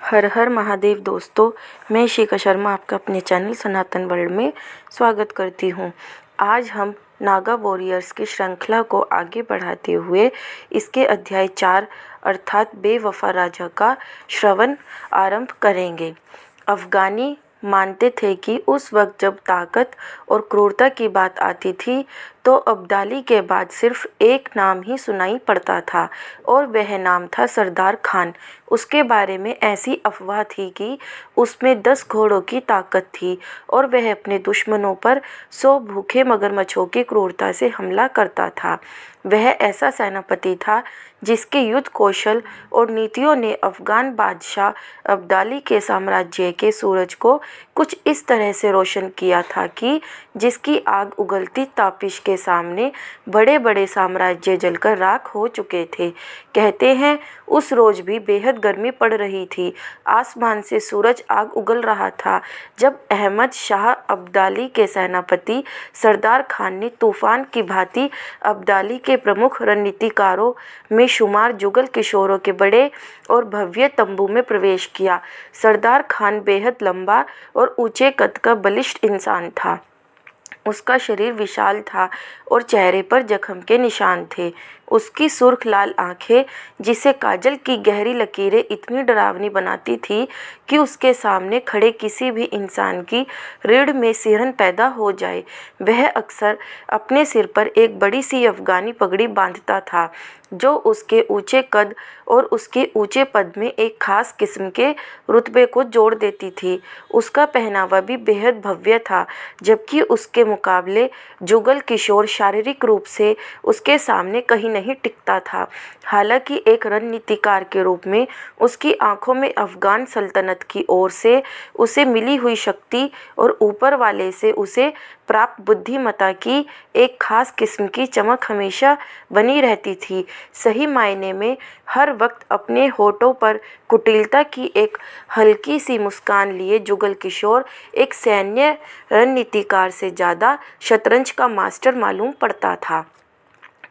हर हर महादेव दोस्तों, मैं शिखा शर्मा आपका अपने चैनल सनातन वर्ल्ड में स्वागत करती हूँ। आज हम नागा वॉरियर्स की श्रृंखला को आगे बढ़ाते हुए इसके अध्याय 4 अर्थात बेवफा राजा का श्रवण आरंभ करेंगे। अफ़गानी मानते थे कि उस वक्त जब ताकत और क्रूरता की बात आती थी तो अब्दाली के बाद सिर्फ एक नाम ही सुनाई पड़ता था और वह नाम था सरदार खान। उसके बारे में ऐसी अफवाह थी कि उसमें 10 घोड़ों की ताकत थी और वह अपने दुश्मनों पर 100 भूखे मगरमच्छों की क्रूरता से हमला करता था। वह ऐसा सेनापति था जिसके युद्ध कौशल और नीतियों ने अफ़गान बादशाह अब्दाली के साम्राज्य के सूरज को कुछ इस तरह से रोशन किया था कि जिसकी आग उगलती तापिश के सामने बड़े बड़े साम्राज्य जलकर राख हो चुके थे। कहते हैं उस रोज़ भी बेहद गर्मी पड़ रही थी। आसमान से सूरज आग उगल रहा था जब अहमद शाह अब्दाली के सेनापति सरदार खान ने तूफान की भांति अब्दाली के प्रमुख रणनीतिकारों में शुमार जुगल किशोरों के बड़े और भव्य तंबू में प्रवेश किया। सरदार खान बेहद लंबा और ऊंचे कद का बलिष्ठ इंसान था। उसका शरीर विशाल था और चेहरे पर जख्म के निशान थे। उसकी सुर्ख लाल आंखें, जिसे काजल की गहरी लकीरें इतनी डरावनी बनाती थी कि उसके सामने खड़े किसी भी इंसान की रीढ़ में सिरहन पैदा हो जाए। वह अक्सर अपने सिर पर एक बड़ी सी अफ़गानी पगड़ी बांधता था जो उसके ऊंचे कद और उसके ऊंचे पद में एक खास किस्म के रुतबे को जोड़ देती थी। उसका पहनावा भी बेहद भव्य था, जबकि उसके मुकाबले जुगल किशोर शारीरिक रूप से उसके सामने कहीं नहीं टिकता था। हालांकि एक रणनीतिकार के रूप में उसकी आंखों में अफ़गान सल्तनत की ओर से उसे मिली हुई शक्ति और ऊपर वाले से उसे प्राप्त बुद्धिमत्ता की एक खास किस्म की चमक हमेशा बनी रहती थी। सही मायने में हर वक्त अपने होठों पर कुटिलता की एक हल्की सी मुस्कान लिए जुगल किशोर एक सैन्य रणनीतिकार से ज़्यादा शतरंज का मास्टर मालूम पड़ता था।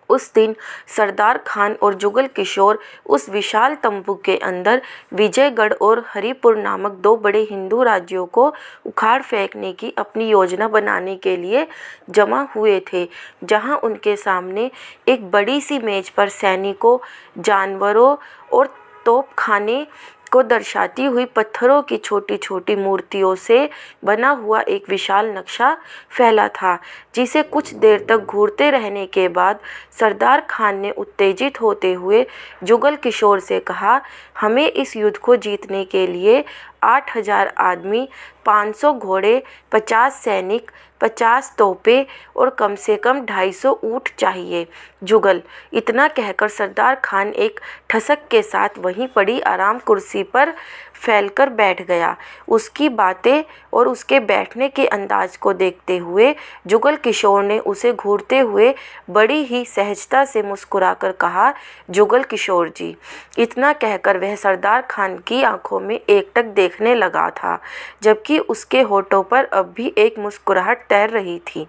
उस दिन सरदार खान और जुगल किशोर उस विशाल तंबू के अंदर विजयगढ़ और हरिपुर नामक 2 बड़े हिंदू राज्यों को उखाड़ फेंकने की अपनी योजना बनाने के लिए जमा हुए थे, जहां उनके सामने एक बड़ी सी मेज पर सैनिकों, जानवरों और तोपखाने को दर्शाती हुई पत्थरों की छोटी छोटी मूर्तियों से बना हुआ एक विशाल नक्शा फैला था, जिसे कुछ देर तक घूरते रहने के बाद सरदार खान ने उत्तेजित होते हुए जुगल किशोर से कहा, हमें इस युद्ध को जीतने के लिए 8000 आदमी, 500 घोड़े, 50 सैनिक, 50 तोपें और कम से कम 250 ऊँट चाहिए। जुगल, इतना कहकर सरदार खान एक ठसक के साथ वहीं पड़ी आराम कुर्सी पर फैलकर बैठ गया। उसकी बातें और उसके बैठने के अंदाज को देखते हुए जुगल किशोर ने उसे घूरते हुए बड़ी ही सहजता से मुस्कुराकर कहा, जुगल किशोर जी। इतना कहकर वह सरदार खान की आंखों में एकटक देखने लगा था, जबकि उसके होठों पर अब भी एक मुस्कुराहट तैर रही थी।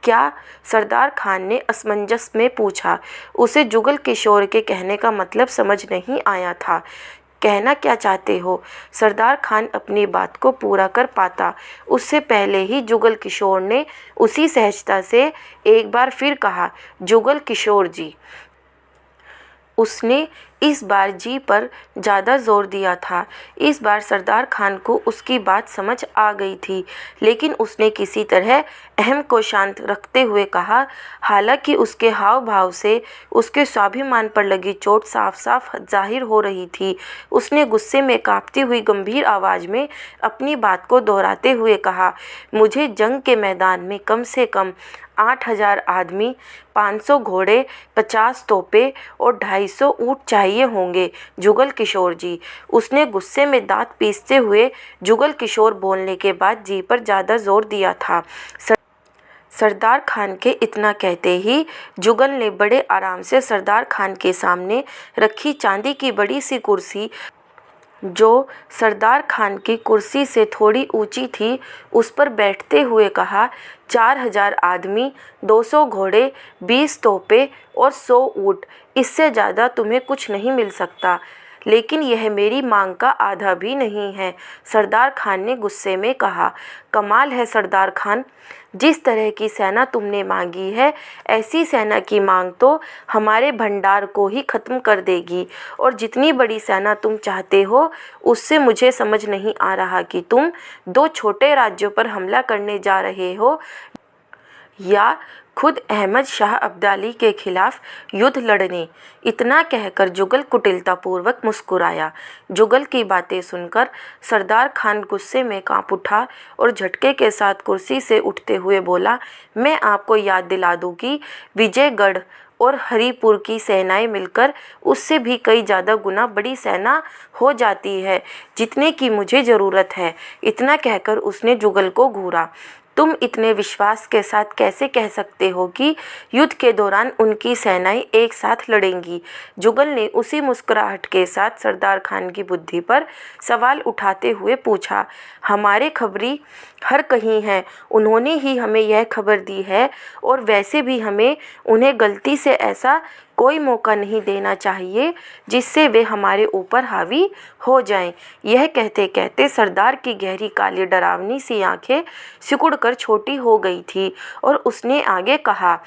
क्या? सरदार खान ने असमंजस में पूछा। उसे जुगल किशोर के कहने का मतलब समझ नहीं आया था। कहना क्या चाहते हो? सरदार खान अपनी बात को पूरा कर पाता उससे पहले ही जुगल किशोर ने उसी सहजता से एक बार फिर कहा, जुगल किशोर जी। उसने इस बार जी पर ज़्यादा जोर दिया था। इस बार सरदार खान को उसकी बात समझ आ गई थी, लेकिन उसने किसी तरह अहम को शांत रखते हुए कहा, हालांकि उसके हाव भाव से उसके स्वाभिमान पर लगी चोट साफ साफ जाहिर हो रही थी। उसने गुस्से में कांपती हुई गंभीर आवाज़ में अपनी बात को दोहराते हुए कहा, मुझे जंग के मैदान में कम से कम 8000 आदमी, 500 घोड़े, 50 तोपें और 250 ऊँट चाहिए होंगे, जुगल किशोर जी। उसने गुस्से में दांत पीसते हुए जुगल किशोर बोलने के बाद जी पर ज़्यादा जोर दिया था। सरदार खान के इतना कहते ही जुगल ने बड़े आराम से सरदार खान के सामने रखी चांदी की बड़ी सी कुर्सी, जो सरदार खान की कुर्सी से थोड़ी ऊंची थी, उस पर बैठते हुए कहा, 4000 आदमी, 200 घोड़े, 20 तोपें और 100 ऊँट, इससे ज़्यादा तुम्हें कुछ नहीं मिल सकता। लेकिन यह मेरी मांग का आधा भी नहीं है, सरदार खान ने गुस्से में कहा। कमाल है सरदार खान, जिस तरह की सेना तुमने मांगी है, ऐसी सेना की मांग तो हमारे भंडार को ही खत्म कर देगी। और जितनी बड़ी सेना तुम चाहते हो, उससे मुझे समझ नहीं आ रहा कि तुम 2 छोटे राज्यों पर हमला करने जा रहे हो या खुद अहमद शाह अब्दाली के खिलाफ युद्ध लड़ने। इतना कहकर जुगल कुटिलतापूर्वक मुस्कुराया। जुगल की बातें सुनकर सरदार खान गुस्से में कांप उठा और झटके के साथ कुर्सी से उठते हुए बोला, मैं आपको याद दिला दूं कि विजयगढ़ और हरिपुर की सेनाएं मिलकर उससे भी कई ज़्यादा गुना बड़ी सेना हो जाती है, जितने की मुझे ज़रूरत है। इतना कहकर उसने जुगल को घूरा। तुम इतने विश्वास के साथ कैसे कह सकते हो कि युद्ध के दौरान उनकी सेनाएं एक साथ लड़ेंगी? जुगल ने उसी मुस्कुराहट के साथ सरदार खान की बुद्धि पर सवाल उठाते हुए पूछा। हमारे खबरी हर कहीं हैं, उन्होंने ही हमें यह खबर दी है, और वैसे भी हमें उन्हें गलती से ऐसा कोई मौका नहीं देना चाहिए जिससे वे हमारे ऊपर हावी हो जाएं। यह कहते कहते सरदार की गहरी काली डरावनी सी आंखें सिकुड़कर छोटी हो गई थी और उसने आगे कहा,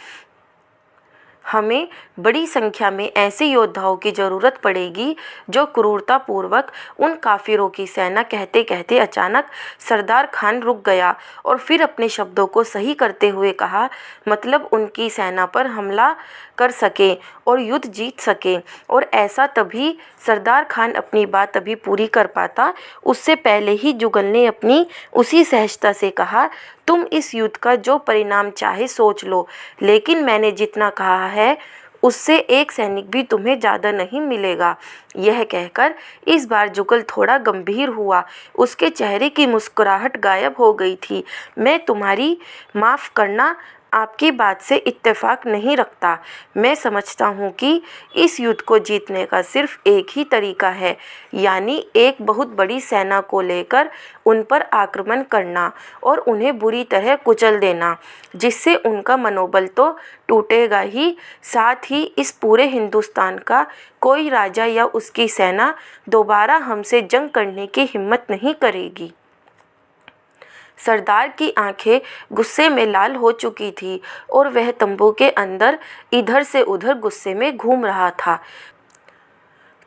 हमें बड़ी संख्या में ऐसे योद्धाओं की ज़रूरत पड़ेगी जो क्रूरतापूर्वक उन काफिरों की सेना। कहते कहते अचानक सरदार खान रुक गया और फिर अपने शब्दों को सही करते हुए कहा, मतलब उनकी सेना पर हमला कर सके और युद्ध जीत सके। और ऐसा तभी सरदार खान अपनी बात अभी पूरी कर पाता, उससे पहले ही जुगल ने अपनी उसी सहजता से कहा, तुम इस युद्ध का जो परिणाम चाहे सोच लो, लेकिन मैंने जितना कहा है उससे एक सैनिक भी तुम्हें ज़्यादा नहीं मिलेगा। यह कहकर इस बार जुगल थोड़ा गंभीर हुआ। उसके चेहरे की मुस्कुराहट गायब हो गई थी। मैं तुम्हारी माफ़ करना आपकी बात से इत्तेफाक नहीं रखता। मैं समझता हूँ कि इस युद्ध को जीतने का सिर्फ एक ही तरीका है, यानी एक बहुत बड़ी सेना को लेकर उन पर आक्रमण करना और उन्हें बुरी तरह कुचल देना, जिससे उनका मनोबल तो टूटेगा ही, साथ ही इस पूरे हिंदुस्तान का कोई राजा या उसकी सेना दोबारा हमसे जंग करने की हिम्मत नहीं करेगी। सरदार की आंखें गुस्से में लाल हो चुकी थी और वह तंबू के अंदर इधर से उधर गुस्से में घूम रहा था।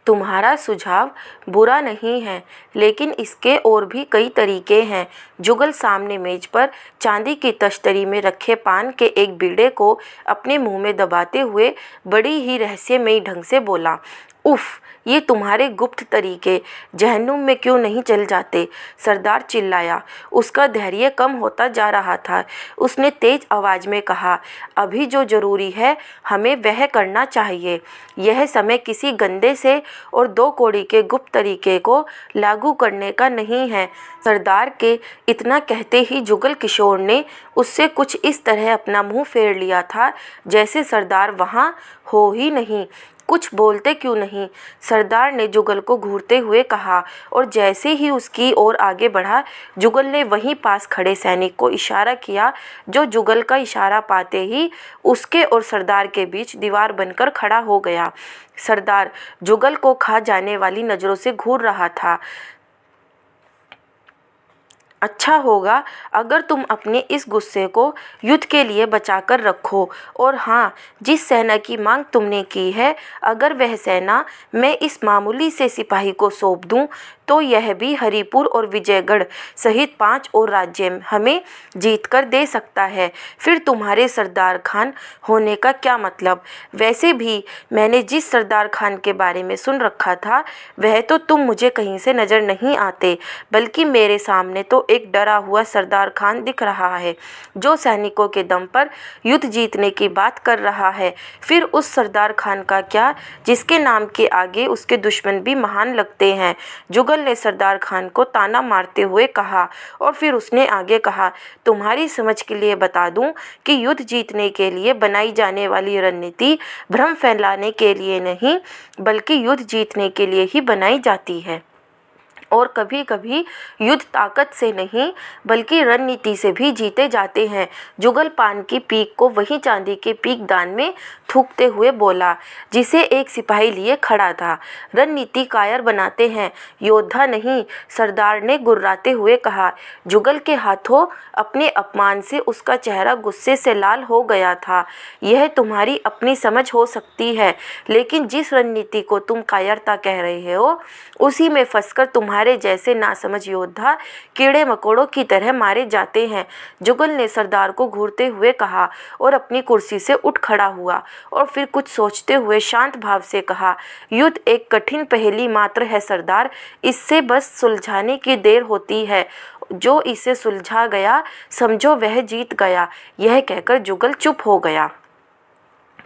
तुम्हारा सुझाव बुरा नहीं है, लेकिन इसके और भी कई तरीके हैं। जुगल सामने मेज पर चांदी की तश्तरी में रखे पान के एक बीड़े को अपने मुंह में दबाते हुए बड़ी ही रहस्यमयी ढंग से बोला। उफ, ये तुम्हारे गुप्त तरीके जहन्नुम में क्यों नहीं चल जाते? सरदार चिल्लाया। उसका धैर्य कम होता जा रहा था। उसने तेज आवाज में कहा, अभी जो जरूरी है हमें वह करना चाहिए। यह समय किसी गंदे से और 2 कौड़ी के गुप्त तरीके को लागू करने का नहीं है। सरदार के इतना कहते ही जुगल किशोर ने उससे कुछ इस तरह अपना मुंह फेर लिया था जैसे सरदार वहाँ हो ही नहीं। कुछ बोलते क्यों नहीं? सरदार ने जुगल को घूरते हुए कहा, और जैसे ही उसकी ओर आगे बढ़ा, जुगल ने वहीं पास खड़े सैनिक को इशारा किया, जो जुगल का इशारा पाते ही उसके और सरदार के बीच दीवार बनकर खड़ा हो गया। सरदार जुगल को खा जाने वाली नज़रों से घूर रहा था। अच्छा होगा अगर तुम अपने इस गुस्से को युद्ध के लिए बचा कर रखो। और हाँ, जिस सेना की मांग तुमने की है, अगर वह सेना मैं इस मामूली से सिपाही को सौंप दूं, तो यह भी हरिपुर और विजयगढ़ सहित 5 और राज्य हमें जीत कर दे सकता है। फिर तुम्हारे सरदार खान होने का क्या मतलब? वैसे भी मैंने जिस सरदार खान के बारे में सुन रखा था, वह तो तुम मुझे कहीं से नज़र नहीं आते, बल्कि मेरे सामने तो एक डरा हुआ सरदार खान दिख रहा है, जो सैनिकों के दम पर युद्ध जीतने की बात कर रहा है। फिर उस सरदार खान का क्या, जिसके नाम के आगे उसके दुश्मन भी महान लगते हैं? जुगल ने सरदार खान को ताना मारते हुए कहा। और फिर उसने आगे कहा, तुम्हारी समझ के लिए बता दूं कि युद्ध जीतने के लिए बनाई जाने वाली रणनीति भ्रम फैलाने के लिए नहीं, बल्कि युद्ध जीतने के लिए ही बनाई जाती है। और कभी कभी युद्ध ताकत से नहीं बल्कि रणनीति से भी जीते जाते हैं। जुगल पान की पीक को वही चांदी के पीक दान में थूकते हुए बोला जिसे एक सिपाही लिए खड़ा था। रणनीति कायर बनाते हैं, योद्धा नहीं, सरदार ने गुर्राते हुए कहा। जुगल के हाथों अपने अपमान से उसका चेहरा गुस्से से लाल हो गया था। यह तुम्हारी अपनी समझ हो सकती है, लेकिन जिस रणनीति को तुम कायरता कह रहे हो उसी में फंसकर तुम्हारे जैसे नासमझ योद्धा कीड़े मकोड़ों की तरह मारे जाते हैं। जुगल ने सरदार को घूरते हुए कहा और अपनी कुर्सी से उठ खड़ा हुआ और फिर कुछ सोचते हुए शांत भाव से कहा, युद्ध एक कठिन पहेली मात्र है सरदार, इससे बस सुलझाने की देर होती है। जो इसे सुलझा गया समझो वह जीत गया। यह कहकर जुगल चुप हो गया।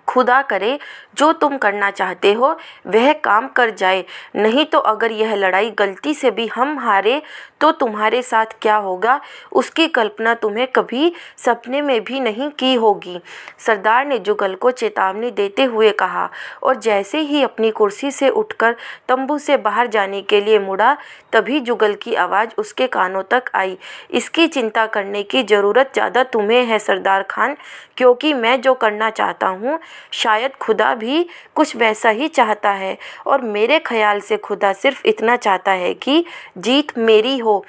खुदा करे जो तुम करना चाहते हो वह काम कर जाए, नहीं तो अगर यह लड़ाई गलती से भी हम हारे तो तुम्हारे साथ क्या होगा उसकी कल्पना तुम्हें कभी सपने में भी नहीं की होगी। सरदार ने जुगल को चेतावनी देते हुए कहा और जैसे ही अपनी कुर्सी से उठकर तंबू से बाहर जाने के लिए मुड़ा तभी जुगल की आवाज़ उसके कानों तक आई। इसकी चिंता करने की ज़रूरत ज़्यादा तुम्हें है सरदार खान, क्योंकि मैं जो करना चाहता हूँ शायद खुदा भी कुछ वैसा ही चाहता है, और मेरे ख्याल से खुदा सिर्फ इतना चाहता है कि जीत मेरी हो।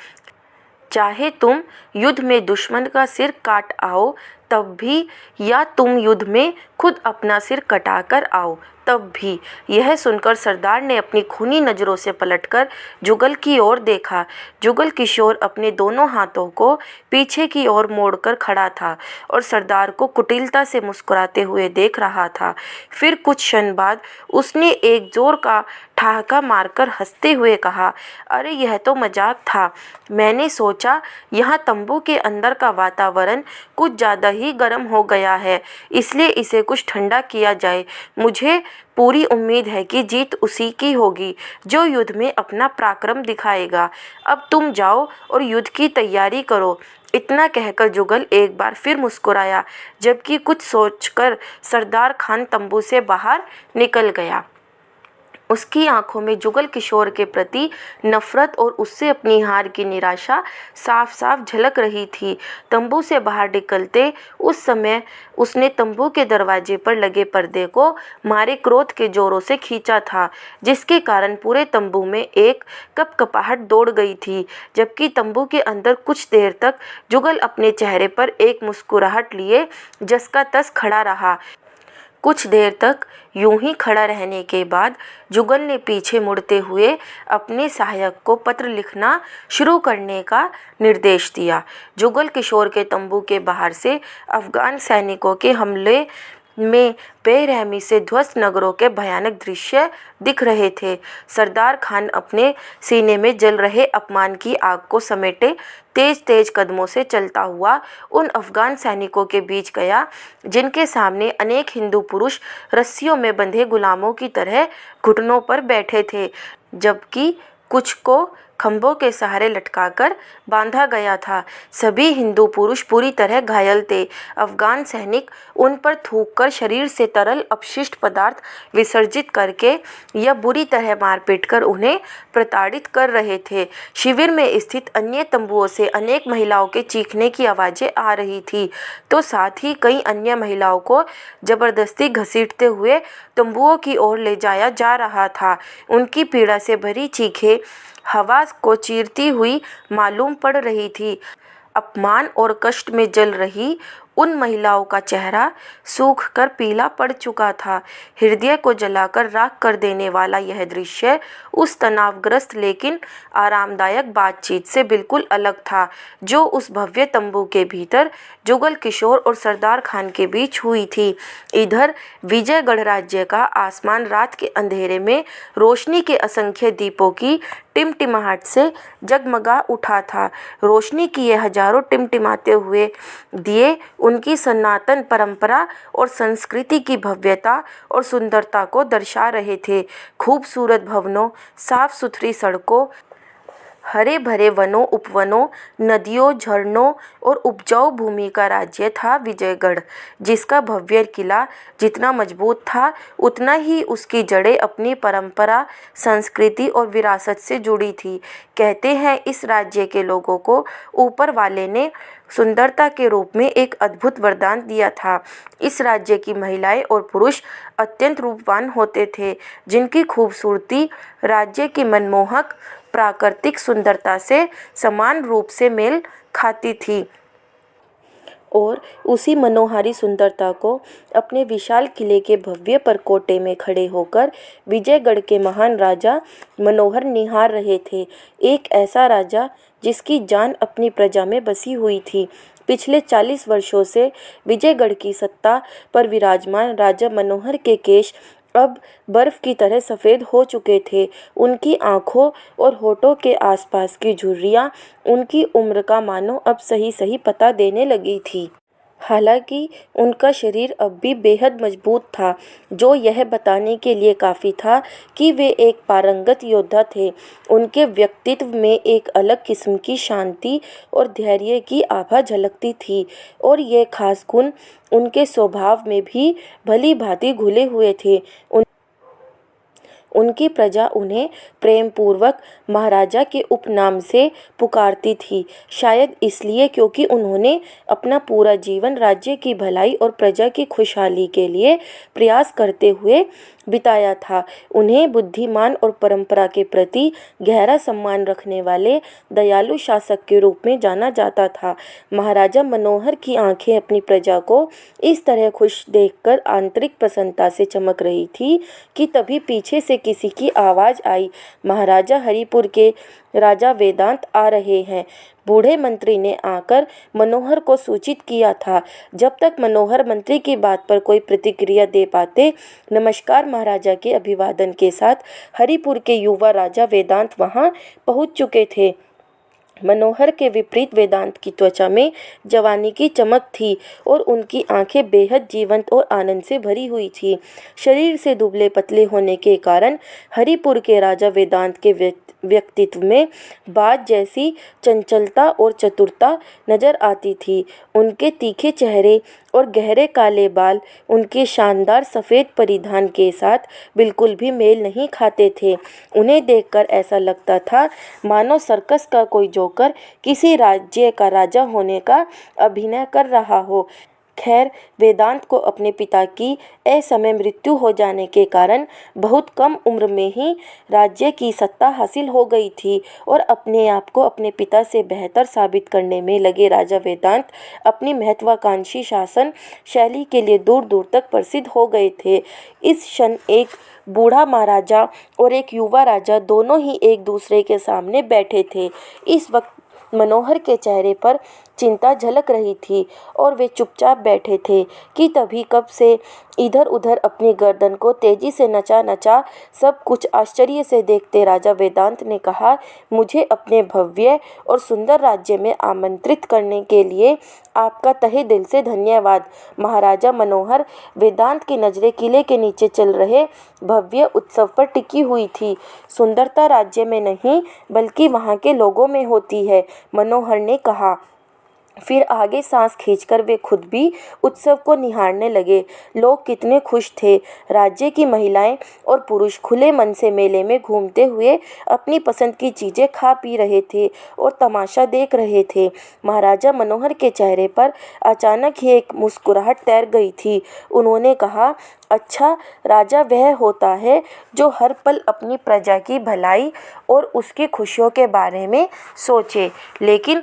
चाहे तुम युद्ध में दुश्मन का सिर काट आओ तब भी, या तुम युद्ध में खुद अपना सिर कटाकर आओ तब भी। यह सुनकर सरदार ने अपनी खूनी नज़रों से पलटकर जुगल की ओर देखा। जुगल किशोर अपने दोनों हाथों को पीछे की ओर मोड़कर खड़ा था और सरदार को कुटिलता से मुस्कुराते हुए देख रहा था। फिर कुछ क्षण बाद उसने एक जोर का ठहाका मारकर हंसते हुए कहा, अरे यह तो मजाक था। मैंने सोचा यहाँ तंबू के अंदर का वातावरण कुछ ज़्यादा ही गर्म हो गया है, इसलिए इसे कुछ ठंडा किया जाए। मुझे पूरी उम्मीद है कि जीत उसी की होगी जो युद्ध में अपना पराक्रम दिखाएगा। अब तुम जाओ और युद्ध की तैयारी करो। इतना कहकर जुगल एक बार फिर मुस्कुराया, जबकि कुछ सोचकर सरदार खान तंबू से बाहर निकल गया। उसकी आंखों में जुगल किशोर के प्रति नफरत और उससे अपनी हार की निराशा साफ साफ झलक रही थी। तंबू से बाहर निकलते उस समय उसने तंबू के दरवाजे पर लगे पर्दे को मारे क्रोध के जोरों से खींचा था, जिसके कारण पूरे तंबू में एक कपकपाहट दौड़ गई थी। जबकि तंबू के अंदर कुछ देर तक जुगल अपने चेहरे पर एक मुस्कुराहट लिए जस का तस खड़ा रहा। कुछ देर तक यूं ही खड़ा रहने के बाद जुगल ने पीछे मुड़ते हुए अपने सहायक को पत्र लिखना शुरू करने का निर्देश दिया। जुगल किशोर के तंबू के बाहर से अफगान सैनिकों के हमले में बेरहमी से ध्वस्त नगरों के भयानक दृश्य दिख रहे थे। सरदार खान अपने सीने में जल रहे अपमान की आग को समेटे तेज तेज कदमों से चलता हुआ उन अफगान सैनिकों के बीच गया, जिनके सामने अनेक हिंदू पुरुष रस्सियों में बंधे गुलामों की तरह घुटनों पर बैठे थे, जबकि कुछ को खंभों के सहारे लटकाकर बांधा गया था। सभी हिंदू पुरुष पूरी तरह घायल थे। अफगान सैनिक उन पर थूककर शरीर से तरल अपशिष्ट पदार्थ विसर्जित करके या बुरी तरह मारपीट कर उन्हें प्रताड़ित कर रहे थे। शिविर में स्थित अन्य तंबुओं से अनेक महिलाओं के चीखने की आवाज़ें आ रही थी, तो साथ ही कई अन्य महिलाओं को जबरदस्ती घसीटते हुए तंबुओं की ओर ले जाया जा रहा था। उनकी पीड़ा से भरी चीखें हवा को चीरती हुई मालूम पड़ रही थी। अपमान और कष्ट में जल रही उन महिलाओं का चेहरा सूखकर पीला पड़ चुका था। हृदय को जलाकर राख कर देने वाला यह दृश्य उस तनावग्रस्त लेकिन आरामदायक बातचीत से बिल्कुल अलग था जो उस भव्य तंबू के भीतर जुगल किशोर और सरदार खान के बीच हुई थी। इधर विजयगढ़ राज्य का आसमान रात के अंधेरे में रोशनी के असंख्य दीपों की टिमटिमाहट से जगमगा उठा था। रोशनी की ये हजारों टिमटिमाते हुए दिए उनकी सनातन परंपरा और संस्कृति की भव्यता और सुंदरता को दर्शा रहे थे। खूबसूरत भवनों, साफ सुथरी सड़कों, हरे भरे वनों, उपवनों, नदियों, झरनों और उपजाऊ भूमि का राज्य था विजयगढ़, जिसका भव्य किला जितना मजबूत था उतना ही उसकी जड़ें अपनी परंपरा, संस्कृति और विरासत से जुड़ी थी। कहते हैं इस राज्य के लोगों को ऊपर वाले ने सुंदरता के रूप में एक अद्भुत वरदान दिया था। इस राज्य की महिलाएं और पुरुष अत्यंत रूपवान होते थे, जिनकी खूबसूरती राज्य की मनमोहक प्राकृतिक सुंदरता से समान रूप से मेल खाती थी। और उसी मनोहारी सुंदरता को अपने विशाल किले के भव्य परकोटे में खड़े होकर विजयगढ़ के महान राजा मनोहर निहार रहे थे। एक ऐसा राजा जिसकी जान अपनी प्रजा में बसी हुई थी। पिछले 40 वर्षों से विजयगढ़ की सत्ता पर विराजमान राजा मनोहर के केश अब बर्फ की तरह सफ़ेद हो चुके थे। उनकी आंखों और होठों के आसपास की झुर्रियाँ उनकी उम्र का मानो अब सही सही पता देने लगी थी। हालांकि उनका शरीर अब भी बेहद मजबूत था, जो यह बताने के लिए काफ़ी था कि वे एक पारंगत योद्धा थे। उनके व्यक्तित्व में एक अलग किस्म की शांति और धैर्य की आभा झलकती थी, और ये खास गुण उनके स्वभाव में भी भली भांति घुले हुए थे। उनकी प्रजा उन्हें प्रेम पूर्वक महाराजा के उपनाम से पुकारती थी, शायद इसलिए क्योंकि उन्होंने अपना पूरा जीवन राज्य की भलाई और प्रजा की खुशहाली के लिए प्रयास करते हुए बिताया था। उन्हें बुद्धिमान और परंपरा के प्रति गहरा सम्मान रखने वाले दयालु शासक के रूप में जाना जाता था। महाराजा मनोहर की आंखें अपनी प्रजा को इस तरह खुश देखकर आंतरिक प्रसन्नता से चमक रही थी कि तभी पीछे से किसी की आवाज़ आई, महाराजा हरिपुर के राजा वेदांत आ रहे हैं। बूढ़े मंत्री ने आकर मनोहर को सूचित किया था। जब तक मनोहर मंत्री की बात पर कोई प्रतिक्रिया दे पाते, नमस्कार महाराजा के अभिवादन के साथ हरिपुर के युवा राजा वेदांत वहां पहुंच चुके थे। मनोहर के विपरीत वेदांत की त्वचा में जवानी की चमक थी और उनकी आंखें बेहद जीवंत और आनंद से भरी हुई थी। शरीर से दुबले पतले होने के कारण हरिपुर के राजा वेदांत के व्यक्तित्व में बाज जैसी चंचलता और चतुरता नजर आती थी। उनके तीखे चेहरे और गहरे काले बाल उनके शानदार सफ़ेद परिधान के साथ बिल्कुल भी मेल नहीं खाते थे। उन्हें देखकर ऐसा लगता था मानो सर्कस का कोई जोकर किसी राज्य का राजा होने का अभिनय कर रहा हो। खैर, वेदांत को अपने पिता की असमय मृत्यु हो जाने के कारण बहुत कम उम्र में ही राज्य की सत्ता हासिल हो गई थी, और अपने आप को अपने पिता से बेहतर साबित करने में लगे राजा वेदांत अपनी महत्वाकांक्षी शासन शैली के लिए दूर दूर तक प्रसिद्ध हो गए थे। इस क्षण एक बूढ़ा महाराजा और एक युवा राजा दोनों ही एक दूसरे के सामने बैठे थे। इस वक्त मनोहर के चेहरे पर चिंता झलक रही थी और वे चुपचाप बैठे थे कि तभी कब से इधर उधर अपनी गर्दन को तेजी से नचा नचा सब कुछ आश्चर्य से देखते राजा वेदांत ने कहा, मुझे अपने भव्य और सुंदर राज्य में आमंत्रित करने के लिए आपका तहे दिल से धन्यवाद। महाराजा मनोहर वेदांत की नज़रें किले के नीचे चल रहे भव्य उत्सव पर टिकी हुई थी। सुंदरता राज्य में नहीं बल्कि वहाँ के लोगों में होती है, मनोहर ने कहा। फिर आगे सांस खींचकर वे खुद भी उत्सव को निहारने लगे। लोग कितने खुश थे। राज्य की महिलाएं और पुरुष खुले मन से मेले में घूमते हुए अपनी पसंद की चीज़ें खा पी रहे थे और तमाशा देख रहे थे। महाराजा मनोहर के चेहरे पर अचानक ही एक मुस्कुराहट तैर गई थी। उन्होंने कहा, अच्छा, राजा वह होता है जो हर पल अपनी प्रजा की भलाई और उसकी खुशियों के बारे में सोचे, लेकिन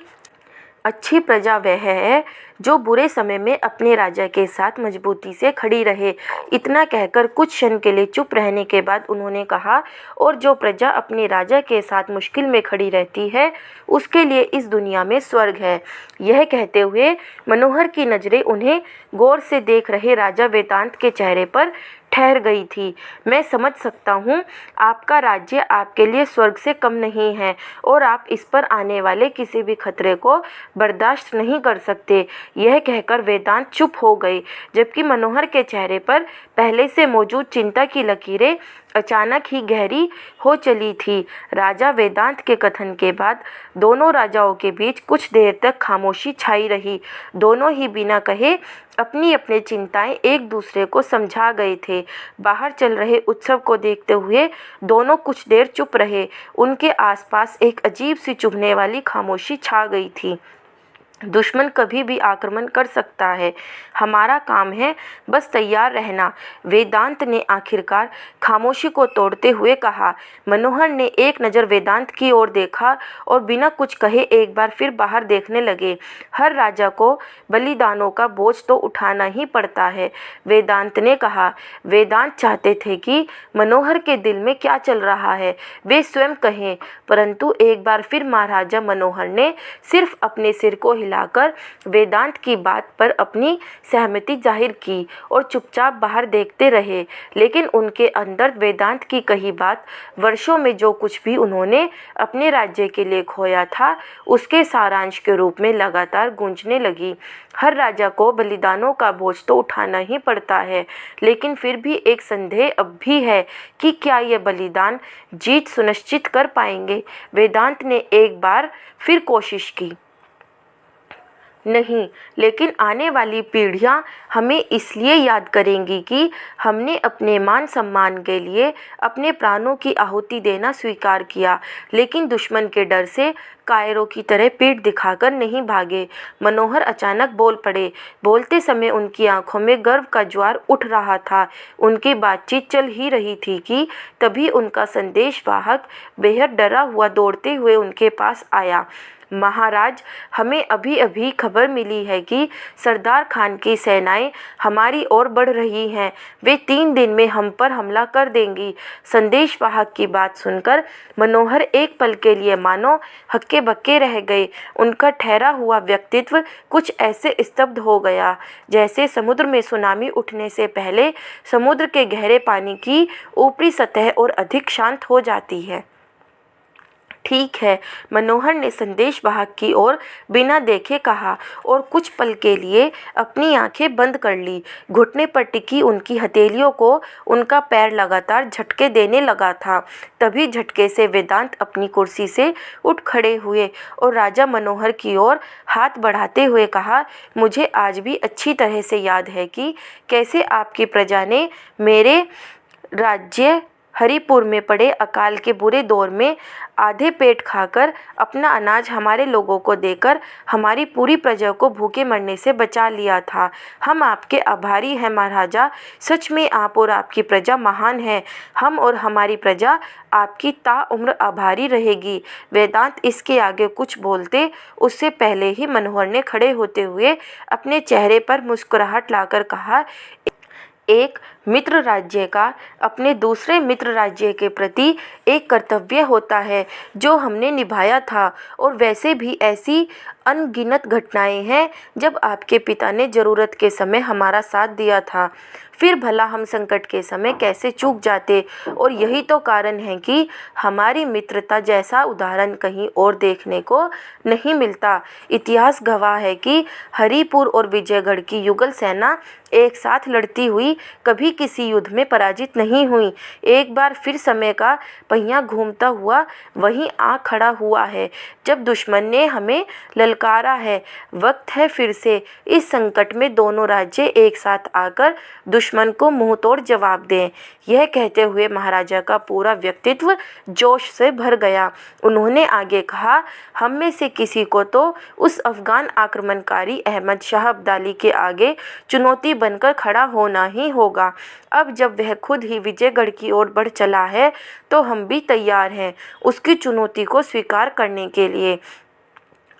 अच्छी प्रजा वह है जो बुरे समय में अपने राजा के साथ मजबूती से खड़ी रहे। इतना कहकर कुछ क्षण के लिए चुप रहने के बाद उन्होंने कहा, और जो प्रजा अपने राजा के साथ मुश्किल में खड़ी रहती है उसके लिए इस दुनिया में स्वर्ग है। यह कहते हुए मनोहर की नज़रें उन्हें गौर से देख रहे राजा वेदांत के चेहरे पर ठहर गई थी। मैं समझ सकता हूँ, आपका राज्य आपके लिए स्वर्ग से कम नहीं है और आप इस पर आने वाले किसी भी खतरे को बर्दाश्त नहीं कर सकते। यह कहकर वेदांत चुप हो गए, जबकि मनोहर के चेहरे पर पहले से मौजूद चिंता की लकीरें अचानक ही गहरी हो चली थी। राजा वेदांत के कथन के बाद दोनों राजाओं के बीच कुछ देर तक खामोशी छाई रही। दोनों ही बिना कहे अपनी अपनी चिंताएं एक दूसरे को समझा गए थे। बाहर चल रहे उत्सव को देखते हुए दोनों कुछ देर चुप रहे। उनके आसपास एक अजीब सी चुभने वाली खामोशी छा गई थी। दुश्मन कभी भी आक्रमण कर सकता है, हमारा काम है बस तैयार रहना, वेदांत ने आखिरकार खामोशी को तोड़ते हुए कहा। मनोहर ने एक नज़र वेदांत की ओर देखा और बिना कुछ कहे एक बार फिर बाहर देखने लगे। हर राजा को बलिदानों का बोझ तो उठाना ही पड़ता है, वेदांत ने कहा। वेदांत चाहते थे कि मनोहर के दिल में क्या चल रहा है वे स्वयं कहें, परंतु एक बार फिर महाराजा मनोहर ने सिर्फ अपने सिर को हिलाकर वेदांत की बात पर अपनी सहमति जाहिर की और चुपचाप बाहर देखते रहे। लेकिन उनके अंदर वेदांत की कही बात, वर्षों में जो कुछ भी उन्होंने अपने राज्य के लिए खोया था, उसके सारांश के रूप में लगातार गूंजने लगी। हर राजा को बलिदानों का बोझ तो उठाना ही पड़ता है, लेकिन फिर भी एक संदेह अब भी है कि क्या ये बलिदान जीत सुनिश्चित कर पाएंगे। वेदांत ने एक बार फिर कोशिश की। नहीं, लेकिन आने वाली पीढ़ियां हमें इसलिए याद करेंगी कि हमने अपने मान सम्मान के लिए अपने प्राणों की आहुति देना स्वीकार किया, लेकिन दुश्मन के डर से कायरों की तरह पीठ दिखाकर नहीं भागे। मनोहर अचानक बोल पड़े। बोलते समय उनकी आंखों में गर्व का ज्वार उठ रहा था। उनकी बातचीत चल ही रही थी कि तभी उनका संदेशवाहक बेहद डरा हुआ दौड़ते हुए उनके पास आया। महाराज, हमें अभी अभी खबर मिली है कि सरदार खान की सेनाएं हमारी ओर बढ़ रही हैं। वे 3 दिन में हम पर हमला कर देंगी। संदेशवाहक की बात सुनकर मनोहर एक पल के लिए मानो हक्के बक्के रह गए। उनका ठहरा हुआ व्यक्तित्व कुछ ऐसे स्तब्ध हो गया जैसे समुद्र में सुनामी उठने से पहले समुद्र के गहरे पानी की ऊपरी सतह और अधिक शांत हो जाती है। ठीक है, मनोहर ने संदेशवाहक की ओर बिना देखे कहा और कुछ पल के लिए अपनी आंखें बंद कर ली। घुटने पर टिकी उनकी हथेलियों को उनका पैर लगातार झटके देने लगा था। तभी झटके से वेदांत अपनी कुर्सी से उठ खड़े हुए और राजा मनोहर की ओर हाथ बढ़ाते हुए कहा, मुझे आज भी अच्छी तरह से याद है कि कैसे आपकी प्रजा ने मेरे राज्य हरिपुर में पड़े अकाल के बुरे दौर में आधे पेट खाकर अपना अनाज हमारे लोगों को देकर हमारी पूरी प्रजा को भूखे मरने से बचा लिया था। हम आपके आभारी हैं महाराजा। सच में आप और आपकी प्रजा महान है। हम और हमारी प्रजा आपकी ताउम्र आभारी रहेगी। वेदांत इसके आगे कुछ बोलते उससे पहले ही मनोहर ने खड़े होते हुए अपने चेहरे पर मुस्कुराहट लाकर कहा, एक मित्र राज्य का अपने दूसरे मित्र राज्य के प्रति एक कर्तव्य होता है जो हमने निभाया था, और वैसे भी ऐसी अनगिनत घटनाएं हैं जब आपके पिता ने ज़रूरत के समय हमारा साथ दिया था। फिर भला हम संकट के समय कैसे चूक जाते। और यही तो कारण है कि हमारी मित्रता जैसा उदाहरण कहीं और देखने को नहीं मिलता। इतिहास गवाह है कि हरिपुर और विजयगढ़ की युगल सेना एक साथ लड़ती हुई कभी किसी युद्ध में पराजित नहीं हुई। एक बार फिर समय का पहिया घूमता हुआ वहीं आ खड़ा हुआ है जब दुश्मन ने हमें ललकारा है। वक्त है फिर से इस संकट में दोनों राज्य एक साथ आकर दुश्मन को मुंह तोड़ जवाब दें। यह कहते हुए महाराजा का पूरा व्यक्तित्व जोश से भर गया। उन्होंने आगे कहा, हम में से किसी को तो उस अफगान आक्रमणकारी अहमद शाह अब्दाली के आगे चुनौती बनकर खड़ा होना ही होगा। अब जब वह खुद ही विजयगढ़ की ओर बढ़ चला है तो हम भी तैयार हैं उसकी चुनौती को स्वीकार करने के लिए,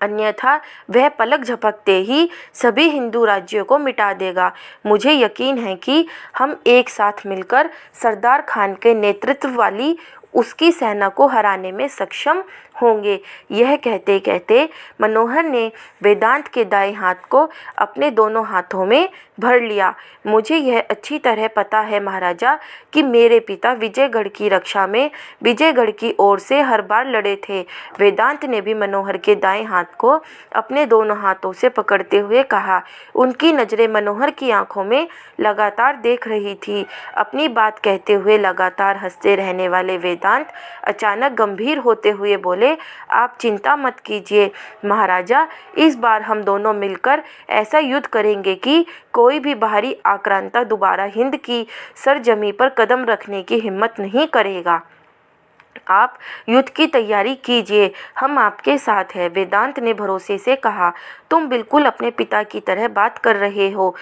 अन्यथा वह पलक झपकते ही सभी हिंदू राज्यों को मिटा देगा। मुझे यकीन है कि हम एक साथ मिलकर सरदार खान के नेतृत्व वाली उसकी सेना को हराने में सक्षम होंगे। यह कहते कहते मनोहर ने वेदांत के दाएं हाथ को अपने दोनों हाथों में भर लिया। मुझे यह अच्छी तरह पता है महाराजा कि मेरे पिता विजयगढ़ की रक्षा में विजयगढ़ की ओर से हर बार लड़े थे। वेदांत ने भी मनोहर के दाएं हाथ को अपने दोनों हाथों से पकड़ते हुए कहा। उनकी नज़रें मनोहर की आंखों में लगातार देख रही थी। अपनी बात कहते हुए लगातार हंसते रहने वाले वेदांत अचानक गंभीर होते हुए बोले, आप चिंता मत कीजिए महाराजा, इस बार हम दोनों मिलकर ऐसा युद्ध करेंगे कि कोई भी बाहरी आक्रांता दोबारा हिंद की सरजमी पर कदम रखने की हिम्मत नहीं करेगा। आप युद्ध की तैयारी कीजिए, हम आपके साथ हैं। वेदांत ने भरोसे से कहा, तुम बिल्कुल अपने पिता की तरह बात कर रहे हो।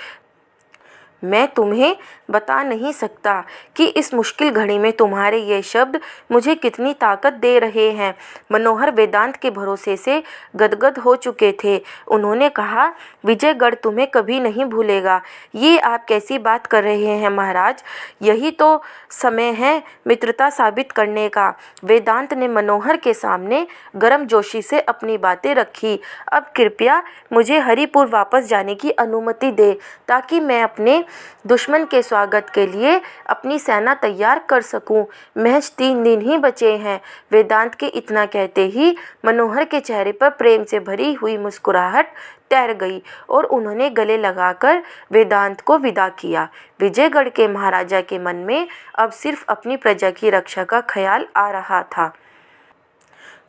मैं तुम्हें बता नहीं सकता कि इस मुश्किल घड़ी में तुम्हारे ये शब्द मुझे कितनी ताकत दे रहे हैं। मनोहर वेदांत के भरोसे से गदगद हो चुके थे। उन्होंने कहा, विजयगढ़ तुम्हें कभी नहीं भूलेगा। ये आप कैसी बात कर रहे हैं महाराज, यही तो समय है मित्रता साबित करने का। वेदांत ने मनोहर के सामने गर्मजोशी से अपनी बातें रखी। अब कृपया मुझे हरिपुर वापस जाने की अनुमति दे ताकि मैं अपने दुश्मन के स्वागत के लिए अपनी सेना तैयार कर सकूं। महज 3 दिन ही बचे हैं। वेदांत के इतना कहते ही मनोहर के चेहरे पर प्रेम से भरी हुई मुस्कुराहट तैर गई और उन्होंने गले लगाकर वेदांत को विदा किया। विजयगढ़ के महाराजा के मन में अब सिर्फ अपनी प्रजा की रक्षा का ख्याल आ रहा था।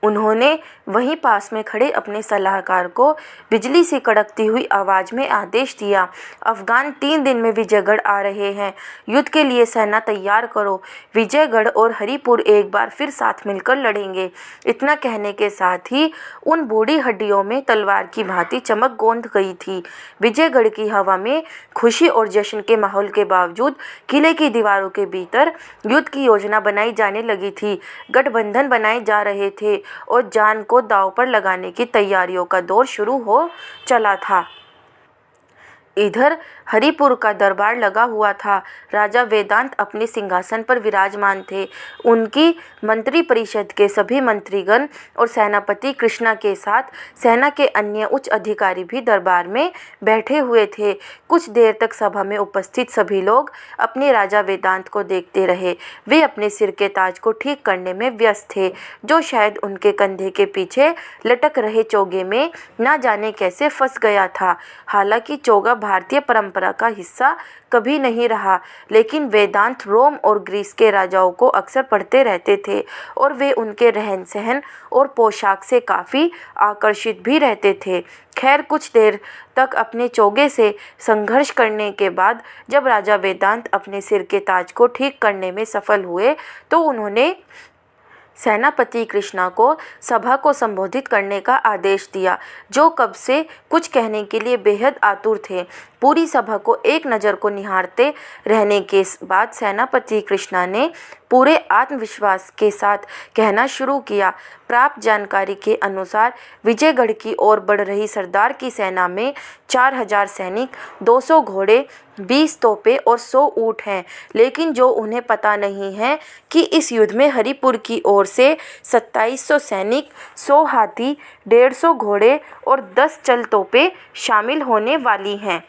उन्होंने वहीं पास में खड़े अपने सलाहकार को बिजली सी कड़कती हुई आवाज़ में आदेश दिया, अफगान 3 दिन में विजयगढ़ आ रहे हैं। युद्ध के लिए सेना तैयार करो। विजयगढ़ और हरिपुर एक बार फिर साथ मिलकर लड़ेंगे। इतना कहने के साथ ही उन बूढ़ी हड्डियों में तलवार की भांति चमक गोंद गई थी। विजयगढ़ की हवा में खुशी और जश्न के माहौल के बावजूद किले की दीवारों के भीतर युद्ध की योजना बनाई जाने लगी थी। गठबंधन बनाए जा रहे थे और जान को दांव पर लगाने की तैयारियों का दौर शुरू हो चला था। इधर हरिपुर का दरबार लगा हुआ था। राजा वेदांत अपने सिंहासन पर विराजमान थे। उनकी मंत्री परिषद के सभी मंत्रीगण और सेनापति कृष्णा के साथ सेना के अन्य उच्च अधिकारी भी दरबार में बैठे हुए थे। कुछ देर तक सभा में उपस्थित सभी लोग अपने राजा वेदांत को देखते रहे। वे अपने सिर के ताज को ठीक करने में व्यस्त थे, जो शायद उनके कंधे के पीछे लटक रहे चोगे में न जाने कैसे फंस गया था। हालांकि चोगा भारतीय परंपरा का हिस्सा कभी नहीं रहा, लेकिन वेदांत रोम और ग्रीस के राजाओं को अक्सर पढ़ते रहते थे और वे उनके रहन सहन और पोशाक से काफ़ी आकर्षित भी रहते थे। खैर, कुछ देर तक अपने चोगे से संघर्ष करने के बाद जब राजा वेदांत अपने सिर के ताज को ठीक करने में सफल हुए तो उन्होंने सेनापति कृष्णा को सभा को संबोधित करने का आदेश दिया, जो कब से कुछ कहने के लिए बेहद आतुर थे। पूरी सभा को एक नज़र को निहारते रहने के बाद सेनापति कृष्णा ने पूरे आत्मविश्वास के साथ कहना शुरू किया, प्राप्त जानकारी के अनुसार विजयगढ़ की ओर बढ़ रही सरदार की सेना में 4000 सैनिक, 200 घोड़े, 20 तोपें और 100 ऊँट हैं। लेकिन जो उन्हें पता नहीं है कि इस युद्ध में हरिपुर की ओर से 2700 सैनिक, 100 हाथी, 150 घोड़े और 10 चल तोपें शामिल होने वाली हैं,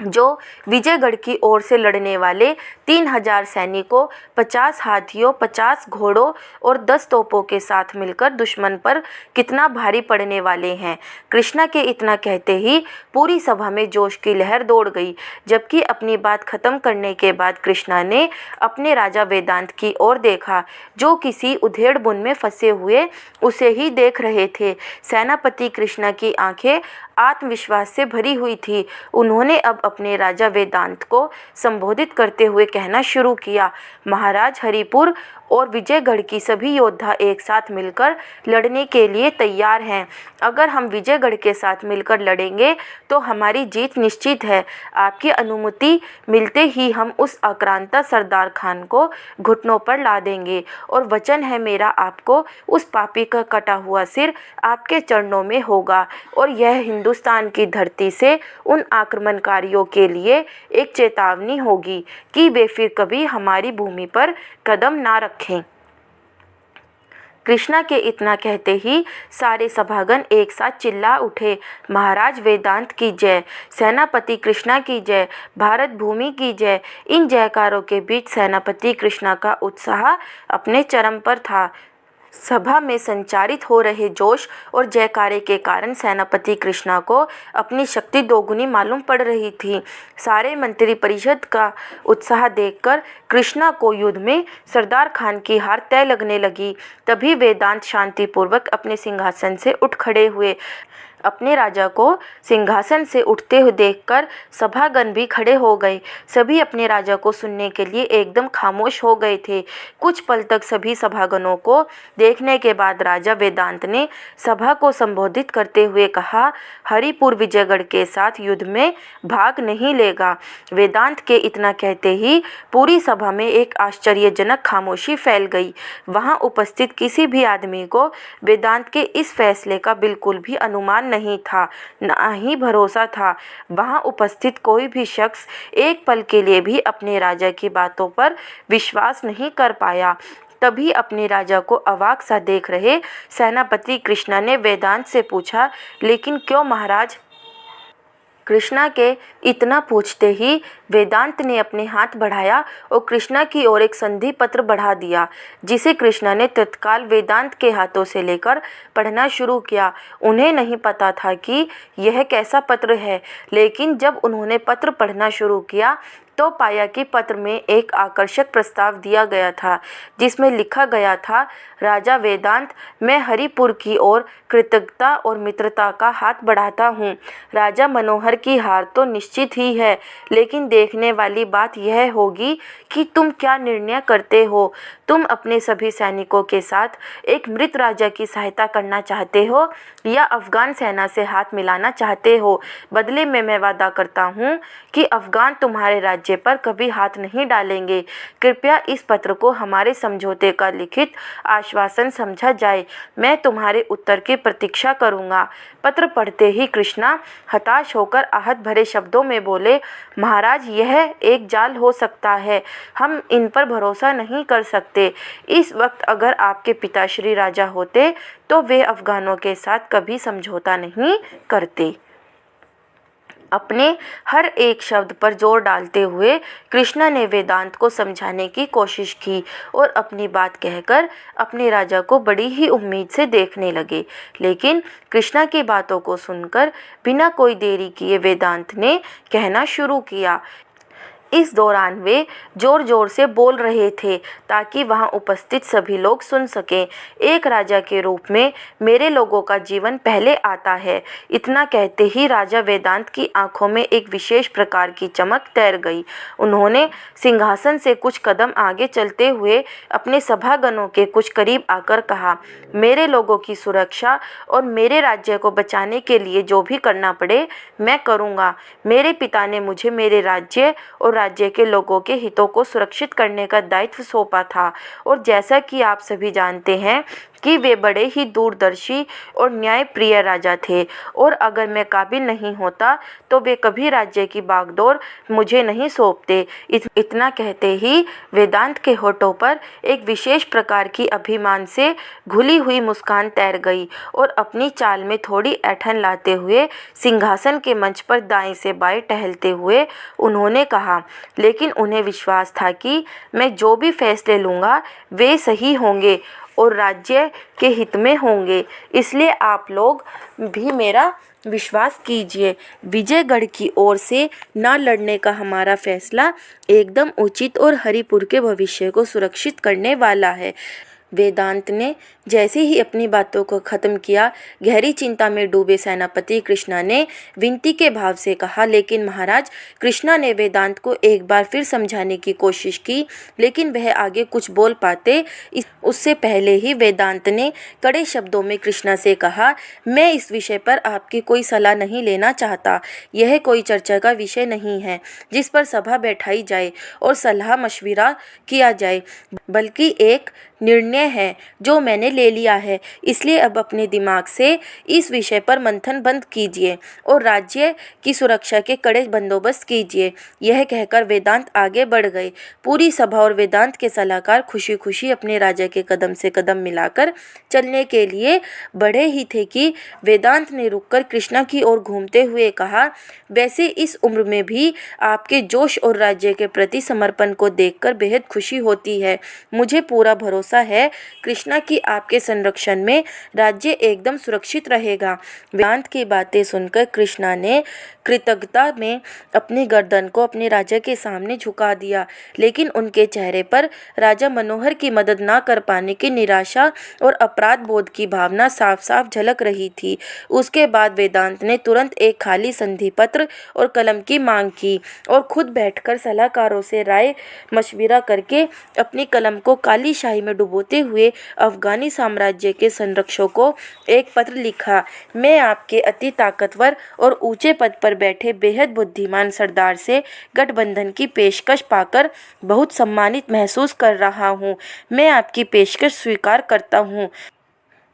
जो विजयगढ़ की ओर से लड़ने वाले 3000 सैनिकों, 50 हाथियों, 50 घोड़ों और 10 तोपों के साथ मिलकर दुश्मन पर कितना भारी पड़ने वाले हैं। कृष्णा के इतना कहते ही पूरी सभा में जोश की लहर दौड़ गई। जबकि अपनी बात खत्म करने के बाद कृष्णा ने अपने राजा वेदांत की ओर देखा, जो किसी उधेड़ बुन में फंसे हुए उसे ही देख रहे थे। सेनापति कृष्णा की आंखें आत्मविश्वास से भरी हुई थी। उन्होंने अब अपने राजा वेदांत को संबोधित करते हुए कहना शुरू किया, महाराज, हरिपुर और विजयगढ़ की सभी योद्धा एक साथ मिलकर लड़ने के लिए तैयार हैं। अगर हम विजयगढ़ के साथ मिलकर लड़ेंगे तो हमारी जीत निश्चित है। आपकी अनुमति मिलते ही हम उस आक्रांता सरदार खान को घुटनों पर ला देंगे और वचन है मेरा आपको, उस पापी का कटा हुआ सिर आपके चरणों में होगा और यह हिंदुस्तान की धरती से उन आक्रमणकारियों के लिए एक चेतावनी होगी कि वे फिर कभी हमारी भूमि पर कदम ना रखें। कृष्णा के इतना कहते ही सारे सभागण एक साथ चिल्ला उठे, महाराज वेदांत की जय, सेनापति कृष्णा की जय, भारत भूमि की जय। इन जयकारों के बीच सेनापति कृष्णा का उत्साह अपने चरम पर था। सभा में संचारित हो रहे जोश और जयकारे के कारण सेनापति कृष्णा को अपनी शक्ति दोगुनी मालूम पड़ रही थी। सारे मंत्री परिषद का उत्साह देखकर कृष्णा को युद्ध में सरदार खान की हार तय लगने लगी। तभी वेदांत शांतिपूर्वक अपने सिंहासन से उठ खड़े हुए। अपने राजा को सिंहासन से उठते हुए देखकर सभागण भी खड़े हो गए। सभी अपने राजा को सुनने के लिए एकदम खामोश हो गए थे। कुछ पल तक सभी सभागणों को देखने के बाद राजा वेदांत ने सभा को संबोधित करते हुए कहा, हरिपुर विजयगढ़ के साथ युद्ध में भाग नहीं लेगा। वेदांत के इतना कहते ही पूरी सभा में एक आश्चर्यजनक खामोशी फैल गई। वहां उपस्थित किसी भी आदमी को वेदांत के इस फैसले का बिल्कुल भी अनुमान नहीं था, न ही भरोसा था। वहां उपस्थित कोई भी शख्स एक पल के लिए भी अपने राजा की बातों पर विश्वास नहीं कर पाया। तभी अपने राजा को अवाक सा देख रहे सेनापति कृष्णा ने वेदांत से पूछा, लेकिन क्यों महाराज? कृष्णा के इतना पूछते ही वेदांत ने अपने हाथ बढ़ाया और कृष्णा की ओर एक संधि पत्र बढ़ा दिया, जिसे कृष्णा ने तत्काल वेदांत के हाथों से लेकर पढ़ना शुरू किया। उन्हें नहीं पता था कि यह कैसा पत्र है, लेकिन जब उन्होंने पत्र पढ़ना शुरू किया तो पाया कि पत्र में एक आकर्षक प्रस्ताव दिया गया था, जिसमें लिखा गया था, राजा वेदांत, मैं हरिपुर की ओर कृतज्ञता और मित्रता का हाथ बढ़ाता हूँ। राजा मनोहर की हार तो निश्चित ही है, लेकिन देखने वाली बात यह होगी कि तुम क्या निर्णय करते हो। तुम अपने सभी सैनिकों के साथ एक मृत राजा की सहायता करना चाहते हो या अफगान सेना से हाथ मिलाना चाहते हो। बदले में मैं वादा करता हूँ कि अफगान तुम्हारे राज्य पर कभी हाथ नहीं डालेंगे। कृपया इस पत्र को हमारे समझौते का लिखित आश्वासन समझा जाए। मैं तुम्हारे उत्तर की प्रतीक्षा करूंगा। पत्र पढ़ते ही कृष्णा हताश होकर आहत भरे शब्दों में बोले, महाराज, यह एक जाल हो सकता है। हम इन पर भरोसा नहीं कर सकते। इस वक्त अगर आपके पिताश्री राजा होते तो वे अफगानों के साथ कभी समझौता नहीं करते। अपने हर एक शब्द पर जोर डालते हुए कृष्णा ने वेदांत को समझाने की कोशिश की और अपनी बात कहकर अपने राजा को बड़ी ही उम्मीद से देखने लगे। लेकिन कृष्णा की बातों को सुनकर बिना कोई देरी किए वेदांत ने कहना शुरू किया। इस दौरान वे जोर जोर से बोल रहे थे ताकि वहां उपस्थित सभी लोग सुन सकें। एक राजा के रूप में मेरे लोगों का जीवन पहले आता है। इतना कहते ही राजा वेदांत की आंखों में एक विशेष प्रकार की चमक तैर गई। उन्होंने सिंहासन से कुछ कदम आगे चलते हुए अपने सभागणों के कुछ करीब आकर कहा, मेरे लोगों की सुरक्षा और मेरे राज्य को बचाने के लिए जो भी करना पड़े मैं करूँगा। मेरे पिता ने मुझे मेरे राज्य और राज्य के लोगों के हितों को सुरक्षित करने का दायित्व सौंपा था और जैसा कि आप सभी जानते हैं कि वे बड़े ही दूरदर्शी और न्यायप्रिय राजा थे और अगर मैं काबिल नहीं होता तो वे कभी राज्य की बागडोर मुझे नहीं सौंपते। इतना कहते ही वेदांत के होठों पर एक विशेष प्रकार की अभिमान से घुली हुई मुस्कान तैर गई और अपनी चाल में थोड़ी ऐंठन लाते हुए सिंहासन के मंच पर दाएं से बाएं टहलते हुए उन्होंने कहा, लेकिन उन्हें विश्वास था कि मैं जो भी फैसले लूँगा वे सही होंगे और राज्य के हित में होंगे, इसलिए आप लोग भी मेरा विश्वास कीजिए। विजयगढ़ की ओर से न लड़ने का हमारा फैसला एकदम उचित और हरिपुर के भविष्य को सुरक्षित करने वाला है। वेदांत ने जैसे ही अपनी बातों को ख़त्म किया, गहरी चिंता में डूबे सेनापति कृष्णा ने विनती के भाव से कहा, लेकिन महाराज। कृष्णा ने वेदांत को एक बार फिर समझाने की कोशिश की, लेकिन वह आगे कुछ बोल पाते उससे पहले ही वेदांत ने कड़े शब्दों में कृष्णा से कहा, मैं इस विषय पर आपकी कोई सलाह नहीं लेना चाहता। यह कोई चर्चा का विषय नहीं है जिस पर सभा बैठाई जाए और सलाह मशविरा किया जाए, बल्कि एक निर्णय है जो मैंने ले लिया है, इसलिए अब अपने दिमाग से इस विषय पर मंथन बंद कीजिए और राज्य की सुरक्षा के कड़े बंदोबस्त कीजिए। यह कहकर वेदांत आगे बढ़ गए। पूरी सभा और वेदांत के सलाहकार खुशी खुशी अपने राजा के कदम से कदम मिलाकर चलने के लिए बढ़े ही थे कि वेदांत ने रुककर कृष्णा की ओर घूमते हुए कहा, वैसे इस उम्र में भी आपके जोश और राज्य के प्रति समर्पण को देखकर बेहद खुशी होती है। मुझे पूरा भरोसा है कृष्णा की आपके संरक्षण में राज्य एकदम सुरक्षित रहेगा। वेदांत की बातें सुनकर कृष्णा ने कृतज्ञता में अपनी गर्दन को अपने राजा के सामने झुका दिया, लेकिन उनके चेहरे पर राजा मनोहर की मदद ना कर पाने की निराशा और अपराध बोध की भावना साफ साफ झलक रही थी। उसके बाद वेदांत ने तुरंत एक खाली संधि पत्र और कलम की मांग की और खुद बैठकर सलाहकारों से राय मशविरा करके अपनी कलम को काली शाही में डुबोते हुए अफगानी साम्राज्य के संरक्षकों को एक पत्र लिखा। मैं आपके अति ताकतवर और ऊंचे पद पर बैठे बेहद बुद्धिमान सरदार से गठबंधन की पेशकश पाकर बहुत सम्मानित महसूस कर रहा हूं। मैं आपकी पेशकश स्वीकार करता हूं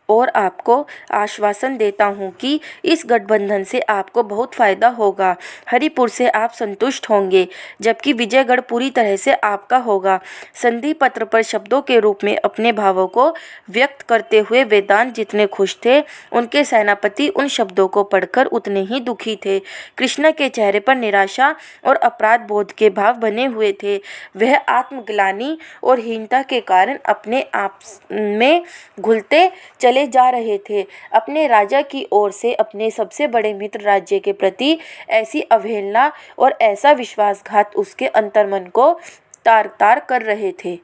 और आपको आश्वासन देता हूं कि इस गठबंधन से आपको बहुत फायदा होगा। हरिपुर से आप संतुष्ट होंगे, जबकि विजयगढ़ पूरी तरह से आपका होगा। संधि पत्र पर शब्दों के रूप में अपने भावों को व्यक्त करते हुए वेदांत जितने खुश थे, उनके सेनापति उन शब्दों को पढ़कर उतने ही दुखी थे। कृष्णा के चेहरे पर निराशा और अपराध बोध के भाव बने हुए थे। वह आत्मग्लानि और हीनता के कारण अपने आप में घुलते चले जा रहे थे। अपने राजा की ओर से अपने सबसे बड़े मित्र राज्य के प्रति ऐसी अवहेलना और ऐसा विश्वासघात उसके अंतर्मन को तार तार कर रहे थे।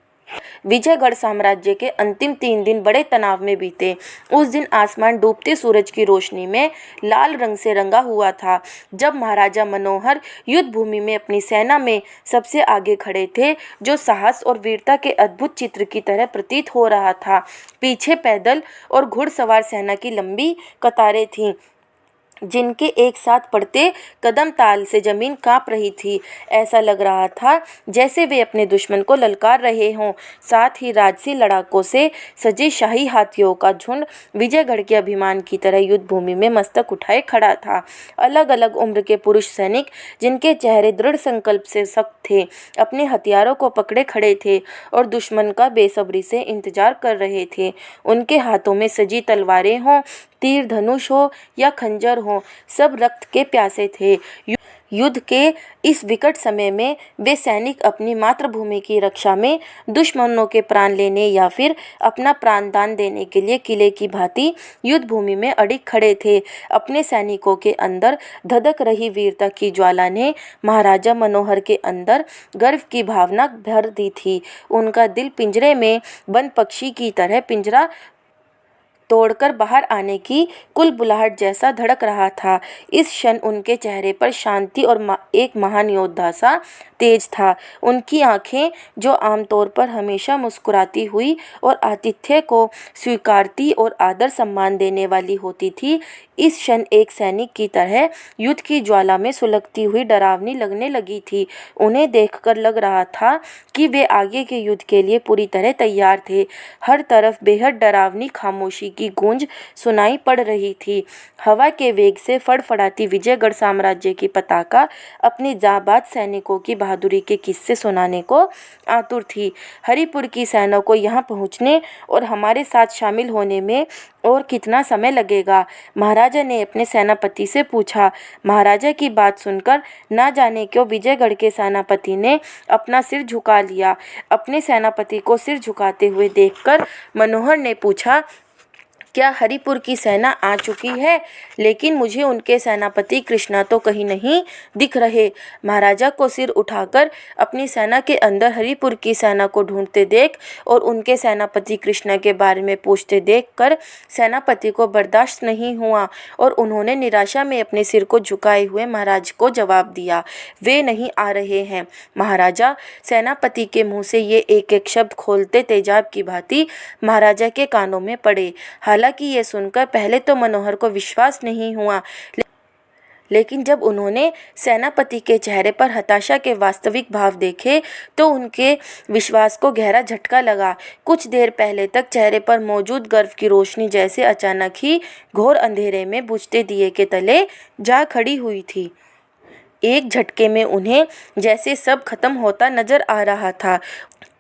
विजयगढ़ साम्राज्य के अंतिम 3 दिन बड़े तनाव में बीते। उस दिन आसमान डूबते सूरज की रोशनी में लाल रंग से रंगा हुआ था। जब महाराजा मनोहर युद्ध भूमि में अपनी सेना में सबसे आगे खड़े थे, जो साहस और वीरता के अद्भुत चित्र की तरह प्रतीत हो रहा था। पीछे पैदल और घुड़सवार सेना की लंबी कतारें थीं, जिनके एक साथ पड़ते कदम ताल से जमीन कांप रही थी। ऐसा लग रहा था जैसे वे अपने दुश्मन को ललकार रहे हों। साथ ही राजसी लड़ाकों से सजे शाही हाथियों का झुंड विजयगढ़ के अभिमान की तरह युद्ध भूमि में मस्तक उठाए खड़ा था। अलग अलग उम्र के पुरुष सैनिक, जिनके चेहरे दृढ़ संकल्प से सख्त थे, अपने हथियारों को पकड़े खड़े थे और दुश्मन का बेसब्री से इंतजार कर रहे थे। उनके हाथों में सजी तलवारें हों, तीर धनुष हो या खंजर हो, सब रक्त के प्यासे थे। युद्ध के इस विकट समय में वे सैनिक अपनी मातृभूमि की रक्षा में दुश्मनों के प्राण लेने या फिर अपना प्राण दान देने के लिए किले की भांति युद्ध भूमि में अडिग खड़े थे। अपने सैनिकों के अंदर धधक रही वीरता की ज्वाला ने महाराजा मनोहर के अंदर गर्व की भावना भर दी थी। उनका दिल पिंजरे में बंद पक्षी की तरह पिंजरा तोड़कर बाहर आने की कुलबुलाहट जैसा धड़क रहा था। इस क्षण उनके चेहरे पर शांति और एक महान योद्धा सा तेज था। उनकी आंखें, जो आमतौर पर हमेशा मुस्कुराती हुई और आतिथ्य को स्वीकारती और आदर सम्मान देने वाली होती थी, इस क्षण एक सैनिक की तरह युद्ध की ज्वाला में सुलगती हुई डरावनी लगने लगी थी। उन्हें देखकर लग रहा था कि वे आगे के युद्ध के लिए पूरी तरह तैयार थे। हर तरफ बेहद डरावनी खामोशी की गूंज सुनाई पड़ रही थी। हवा के वेग से फड़फड़ाती विजयगढ़ साम्राज्य की पताका अपने जाबाज सैनिकों की बहादुरी के किस्से सुनाने को आतुर थी। हरिपुर की सेना को यहाँ पहुँचने और हमारे साथ शामिल होने में और कितना समय लगेगा? महाराजा ने अपने सेनापति से पूछा। महाराजा की बात सुनकर ना जाने क्यों विजयगढ़ के सेनापति ने अपना सिर झुका लिया। अपने सेनापति को सिर झुकाते हुए देखकर मनोहर ने पूछा, क्या हरिपुर की सेना आ चुकी है? लेकिन मुझे उनके सेनापति कृष्णा तो कहीं नहीं दिख रहे। महाराजा को सिर उठाकर अपनी सेना के अंदर हरिपुर की सेना को ढूंढते देख और उनके सेनापति कृष्णा के बारे में पूछते देखकर सेनापति को बर्दाश्त नहीं हुआ और उन्होंने निराशा में अपने सिर को झुकाए हुए महाराज को जवाब दिया, वे नहीं आ रहे हैं। महाराजा, सेनापति के मुंह से ये एक एक शब्द खोलते तेजाब की भांति महाराजा के कानों में पड़े। हालांकि ये सुनकर पहले तो मनोहर को विश्वास नहीं हुआ, लेकिन जब उन्होंने सेनापति के चेहरे पर हताशा के वास्तविक भाव देखे तो उनके विश्वास को गहरा झटका लगा। कुछ देर पहले तक चेहरे पर मौजूद गर्व की रोशनी जैसे अचानक ही घोर अंधेरे में बुझते दिए के तले जा खड़ी हुई थी। एक झटके में उन्हें जैसे सब खत्म होता नजर आ रहा था।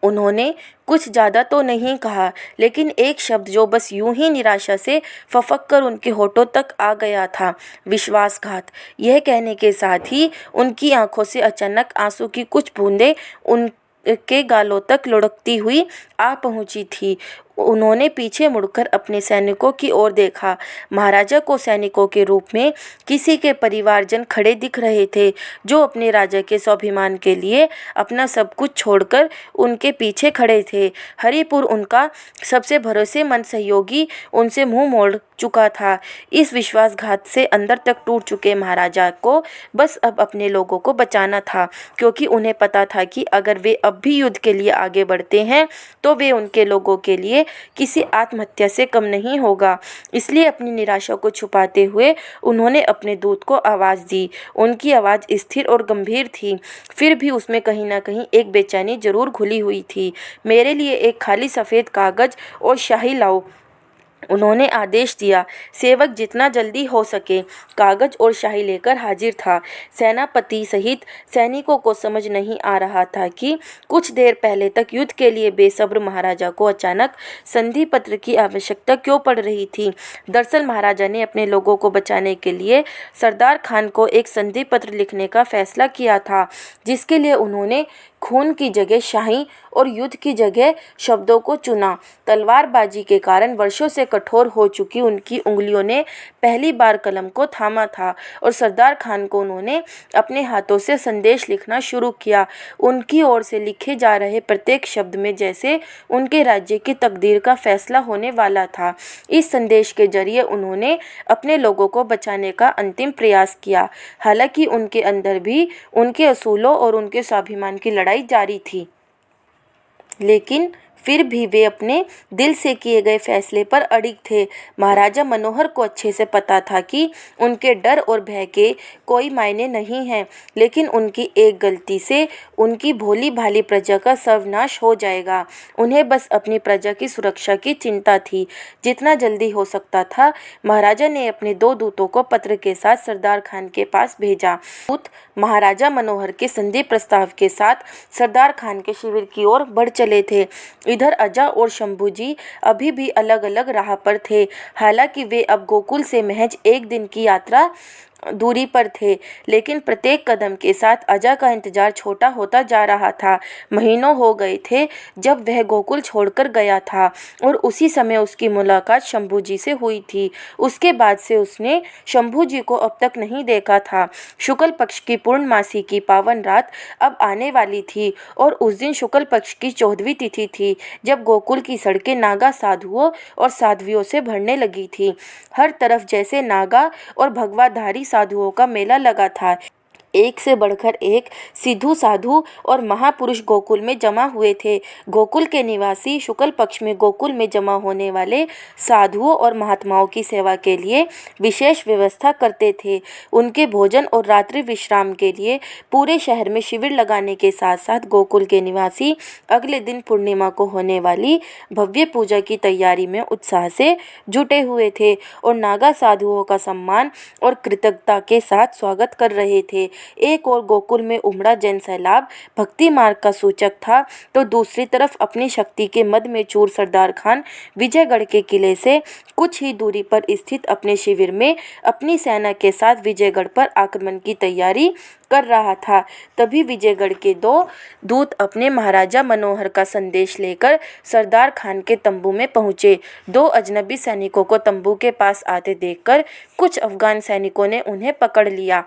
उन्होंने कुछ ज़्यादा तो नहीं कहा, लेकिन एक शब्द जो बस यूं ही निराशा से फफक कर उनके होठों तक आ गया था, विश्वासघात। यह कहने के साथ ही उनकी आंखों से अचानक आंसू की कुछ बूंदें उनके गालों तक लुढ़कती हुई आ पहुंची थी। उन्होंने पीछे मुड़कर अपने सैनिकों की ओर देखा। महाराजा को सैनिकों के रूप में किसी के परिवारजन खड़े दिख रहे थे, जो अपने राजा के स्वाभिमान के लिए अपना सब कुछ छोड़कर उनके पीछे खड़े थे। हरिपुर, उनका सबसे भरोसेमंद सहयोगी, उनसे मुंह मोड़ चुका था। इस विश्वासघात से अंदर तक टूट चुके महाराजा को बस अब अपने लोगों को बचाना था, क्योंकि उन्हें पता था कि अगर वे अब भी युद्ध के लिए आगे बढ़ते हैं तो वे उनके लोगों के लिए किसी आत्महत्या से कम नहीं होगा। इसलिए अपनी निराशा को छुपाते हुए उन्होंने अपने दूत को आवाज़ दी। उनकी आवाज़ स्थिर और गंभीर थी, फिर भी उसमें कहीं ना कहीं एक बेचैनी जरूर घुली हुई थी। मेरे लिए एक खाली सफ़ेद कागज़ और स्याही लाओ, उन्होंने आदेश दिया। सेवक जितना जल्दी हो सके कागज और स्याही लेकर हाजिर था। सेनापति सहित सैनिकों को समझ नहीं आ रहा था कि कुछ देर पहले तक युद्ध के लिए बेसब्र महाराजा को अचानक संधि पत्र की आवश्यकता क्यों पड़ रही थी। दरअसल महाराजा ने अपने लोगों को बचाने के लिए सरदार खान को एक संधि पत्र लिखने का फैसला किया था, जिसके लिए उन्होंने खून की जगह स्याही और युद्ध की जगह शब्दों को चुना। तलवारबाजी के कारण वर्षों से कठोर हो चुकी उनकी उंगलियों ने पहली बार कलम को थामा था और सरदार खान को उन्होंने अपने हाथों से संदेश लिखना शुरू किया। उनकी ओर से लिखे जा रहे प्रत्येक शब्द में जैसे उनके राज्य की तकदीर का फैसला होने वाला था। इस संदेश के जरिए उन्होंने अपने लोगों को बचाने का अंतिम प्रयास किया। हालांकि उनके अंदर भी उनके असूलों और उनके स्वाभिमान की लड़ाई जारी थी, लेकिन फिर भी वे अपने दिल से किए गए फैसले पर अड़िग थे। महाराजा मनोहर को अच्छे से पता था कि उनके डर और भय के कोई मायने नहीं हैं, लेकिन उनकी एक गलती से उनकी भोली भाली प्रजा का सर्वनाश हो जाएगा। उन्हें बस अपनी प्रजा की सुरक्षा की चिंता थी। जितना जल्दी हो सकता था महाराजा ने अपने 2 दूतों को पत्र के साथ सरदार खान के पास भेजा। दूत महाराजा मनोहर के संधि प्रस्ताव के साथ सरदार खान के शिविर की ओर बढ़ चले थे। इधर अजा और शंभू जी अभी भी अलग अलग राह पर थे। हालांकि वे अब गोकुल से महज एक दिन की यात्रा दूरी पर थे, लेकिन प्रत्येक कदम के साथ अजा का इंतजार छोटा होता जा रहा था। महीनों हो गए थे जब वह गोकुल छोड़कर गया था और उसी समय उसकी मुलाकात शंभू जी से हुई थी। उसके बाद से उसने शंभू जी को अब तक नहीं देखा था। शुक्ल पक्ष की पूर्णमासी की पावन रात अब आने वाली थी और उस दिन शुक्ल पक्ष की 14वीं तिथि थी, जब गोकुल की सड़कें नागा साधुओं और साध्वियों से भरने लगी थी। हर तरफ जैसे नागा और भगवाधारी साधुओं का मेला लगा था। एक से बढ़कर एक सिद्धू साधु और महापुरुष गोकुल में जमा हुए थे। गोकुल के निवासी शुक्ल पक्ष में गोकुल में जमा होने वाले साधुओं और महात्माओं की सेवा के लिए विशेष व्यवस्था करते थे। उनके भोजन और रात्रि विश्राम के लिए पूरे शहर में शिविर लगाने के साथ साथ गोकुल के निवासी अगले दिन पूर्णिमा को होने वाली भव्य पूजा की तैयारी में उत्साह से जुटे हुए थे और नागा साधुओं का सम्मान और कृतज्ञता के साथ स्वागत कर रहे थे। एक और गोकुल में उमड़ा जन सैलाब भक्ति मार्ग का सूचक था, तो दूसरी तरफ अपनी शक्ति के मद में चूर सरदार खान विजयगढ़ के किले से कुछ ही दूरी पर स्थित अपने शिविर में अपनी सेना के साथ विजयगढ़ पर आक्रमण की तैयारी कर रहा था। तभी विजयगढ़ के 2 दूत अपने महाराजा मनोहर का संदेश लेकर सरदार खान के तंबू में पहुंचे। 2 अजनबी सैनिकों को तंबू के पास आते देखकर कुछ अफगान सैनिकों ने उन्हें पकड़ लिया।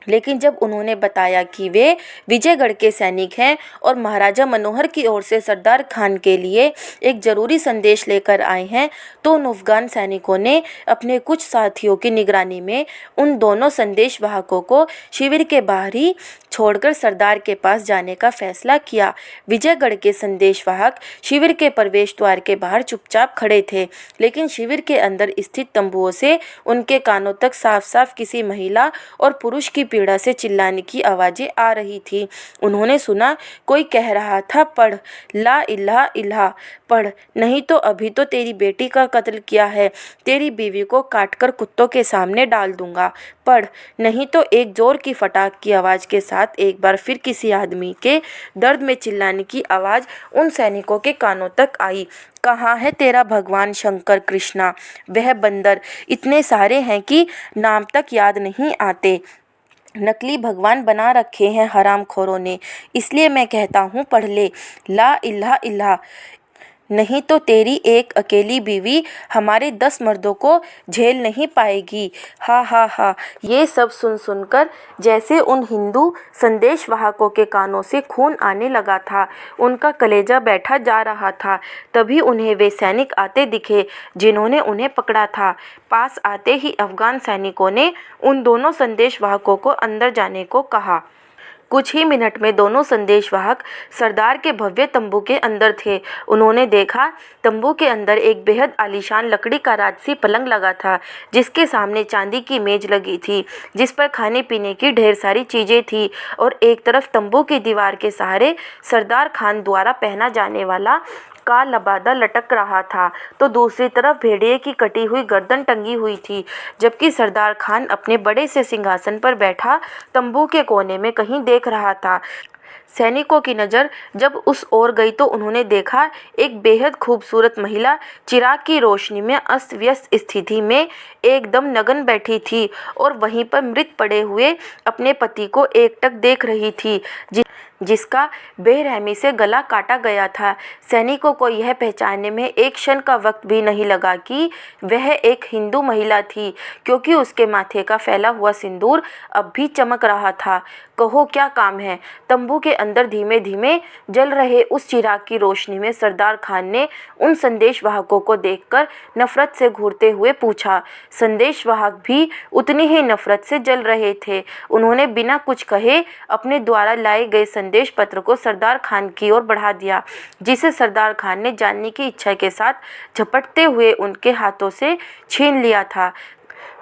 लेकिन जब उन्होंने बताया कि वे विजयगढ़ के सैनिक हैं और महाराजा मनोहर की ओर से सरदार खान के लिए एक ज़रूरी संदेश लेकर आए हैं, तो उन अफगान सैनिकों ने अपने कुछ साथियों की निगरानी में उन दोनों संदेश वाहकों को शिविर के बाहर ही छोड़कर सरदार के पास जाने का फैसला किया। विजयगढ़ के संदेशवाहक शिविर के प्रवेश द्वार के बाहर चुपचाप खड़े थे, लेकिन शिविर के अंदर स्थित तंबुओं से उनके कानों तक साफ साफ किसी महिला और पुरुष की पीड़ा से चिल्लाने की आवाज़ें आ रही थी। उन्होंने सुना कोई कह रहा था, पढ़, ला इलाहा इल्लल्लाह, पढ़, नहीं तो अभी तो तेरी बेटी का कत्ल किया है, तेरी बीवी को काटकर कुत्तों के सामने डाल दूंगा, पढ़, नहीं तो एक जोर की फटाक की आवाज़ के साथ एक बार फिर किसी आदमी के दर्द में चिल्लाने की आवाज़ उन सैनिकों के कानों तक आई। कहाँ है तेरा भगवान शंकर कृष्णा? वह बंदर इतने सारे हैं कि नाम तक याद नहीं आते। नकली भगवान बना रखे हैं हरामखोरों ने, इसलिए मैं कहता हूँ पढ़ ले, ला इलाहा इल्लल्लाह, नहीं तो तेरी एक अकेली बीवी हमारे 10 मर्दों को झेल नहीं पाएगी। हा हा हा। ये सब सुन सुनकर जैसे उन हिंदू संदेशवाहकों के कानों से खून आने लगा था, उनका कलेजा बैठा जा रहा था। तभी उन्हें वे सैनिक आते दिखे जिन्होंने उन्हें पकड़ा था। पास आते ही अफगान सैनिकों ने उन दोनों संदेशवाहकों को अंदर जाने को कहा। कुछ ही मिनट में दोनों संदेशवाहक सरदार के भव्य तंबू के अंदर थे। उन्होंने देखा तंबू के अंदर एक बेहद आलीशान लकड़ी का राजसी पलंग लगा था, जिसके सामने चांदी की मेज लगी थी, जिस पर खाने पीने की ढेर सारी चीजें थी, और एक तरफ तंबू की दीवार के सहारे सरदार खान द्वारा पहना जाने वाला का लबादा लटक रहा था, तो दूसरी तरफ भेड़िए की कटी हुई गर्दन टंगी हुई थी, जबकि सरदार खान अपने बड़े से सिंहासन पर बैठा तंबू के कोने में कहीं देख रहा था। सैनिकों की नज़र जब उस ओर गई तो उन्होंने देखा एक बेहद खूबसूरत महिला चिराग की रोशनी में अस्त व्यस्त स्थिति में एकदम नग्न बैठी थी और वहीं पर मृत पड़े हुए अपने पति को एकटक देख रही थी, जिसका बेरहमी से गला काटा गया था। सैनिकों को यह पहचानने में एक क्षण का वक्त भी नहीं लगा कि वह एक हिंदू महिला थी, क्योंकि उसके माथे का फैला हुआ सिंदूर अब भी चमक रहा था। कहो क्या काम है? तंबू के अंदर धीमे धीमे जल रहे उस चिराग की रोशनी में सरदार खान ने उन संदेशवाहकों को देखकर नफरत से घूरते हुए पूछा। संदेशवाहक भी उतनी ही नफरत से जल रहे थे। उन्होंने बिना कुछ कहे अपने द्वारा लाए गए संदेश पत्र को सरदार खान की ओर बढ़ा दिया, जिसे सरदार खान ने जानने की इच्छा के साथ झपटते हुए उनके हाथों से छीन लिया था।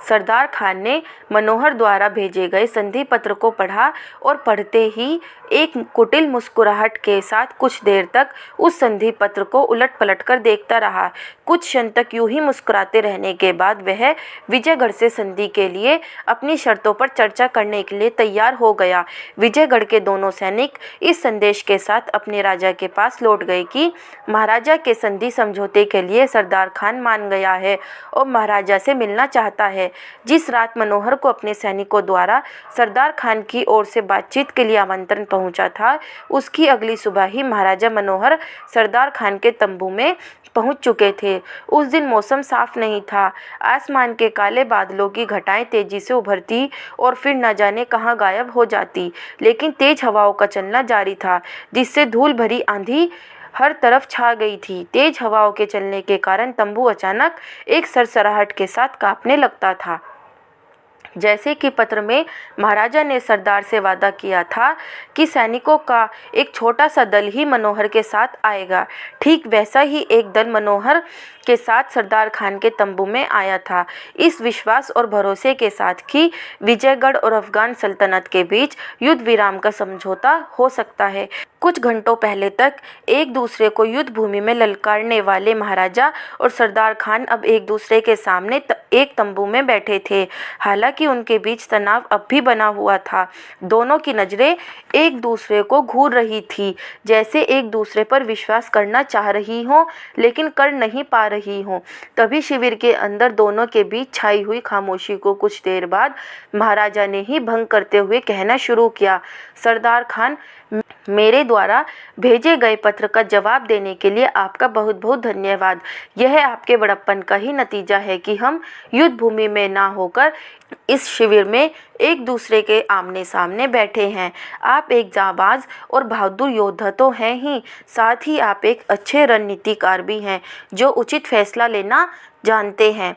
सरदार खान ने मनोहर द्वारा भेजे गए संधि पत्र को पढ़ा और पढ़ते ही एक कुटिल मुस्कुराहट के साथ कुछ देर तक उस संधि पत्र को उलट पलट कर देखता रहा। कुछ क्षण तक यूं ही मुस्कुराते रहने के बाद वह विजयगढ़ से संधि के लिए अपनी शर्तों पर चर्चा करने के लिए तैयार हो गया। विजयगढ़ के दोनों सैनिक इस संदेश के साथ अपने राजा के पास लौट गए कि महाराजा के संधि समझौते के लिए सरदार खान मान गया है और महाराजा से मिलना चाहता है। जिस रात मनोहर को अपने सैनिकों द्वारा सरदार खान की ओर से बातचीत के लिए आमंत्रण पहुंचा था, उसकी अगली सुबह ही महाराजा मनोहर सरदार खान के तंबू में पहुंच चुके थे। उस दिन मौसम साफ नहीं था। आसमान के काले बादलों की घटाएं तेजी से उभरती और फिर न जाने कहां गायब हो जाती, लेकिन तेज हवाओं का चलना जारी था, जिससे धूल भरी आंधी हर तरफ छा गई थी। तेज हवाओं के चलने के कारण तंबू अचानक एक सरसराहट के साथ कांपने लगता था। जैसे कि पत्र में महाराजा ने सरदार से वादा किया था कि सैनिकों का एक छोटा सा दल ही मनोहर के साथ आएगा, ठीक वैसा ही एक दल मनोहर के साथ सरदार खान के तंबू में आया था, इस विश्वास और भरोसे के साथ कि विजयगढ़ और अफगान सल्तनत के बीच युद्ध विराम का समझौता हो सकता है। कुछ घंटों पहले तक एक दूसरे को युद्ध भूमि में ललकारने वाले महाराजा और सरदार खान अब एक दूसरे के सामने एक तंबू में बैठे थे। हालांकि उनके बीच तनाव अब भी बना हुआ था। दोनों की नज़रें एक दूसरे को घूर रही थी, जैसे एक दूसरे पर विश्वास करना चाह रही हों लेकिन कर नहीं पा रही हों। तभी शिविर के अंदर दोनों के बीच छाई हुई खामोशी को कुछ देर बाद महाराजा ने ही भंग करते हुए कहना शुरू किया, सरदार खान, मेरे द्वारा भेजे गए पत्र का जवाब देने के लिए आपका बहुत बहुत धन्यवाद। यह आपके बड़प्पन का ही नतीजा है कि हम युद्ध भूमि में ना होकर इस शिविर में एक दूसरे के आमने सामने बैठे हैं। आप एक जाबाज और बहादुर योद्धा तो हैं ही, साथ ही आप एक अच्छे रणनीतिकार भी हैं जो उचित फैसला लेना जानते हैं।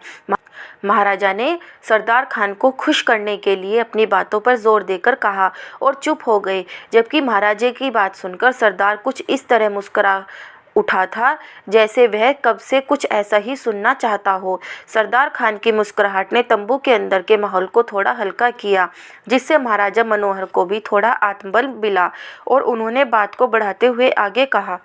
महाराजा ने सरदार खान को खुश करने के लिए अपनी बातों पर जोर देकर कहा और चुप हो गए, जबकि महाराजे की बात सुनकर सरदार कुछ इस तरह मुस्कुरा उठा था जैसे वह कब से कुछ ऐसा ही सुनना चाहता हो। सरदार खान की मुस्कुराहट ने तंबू के अंदर के माहौल को थोड़ा हल्का किया, जिससे महाराजा मनोहर को भी थोड़ा आत्मबल मिला और उन्होंने बात को बढ़ाते हुए आगे कहा,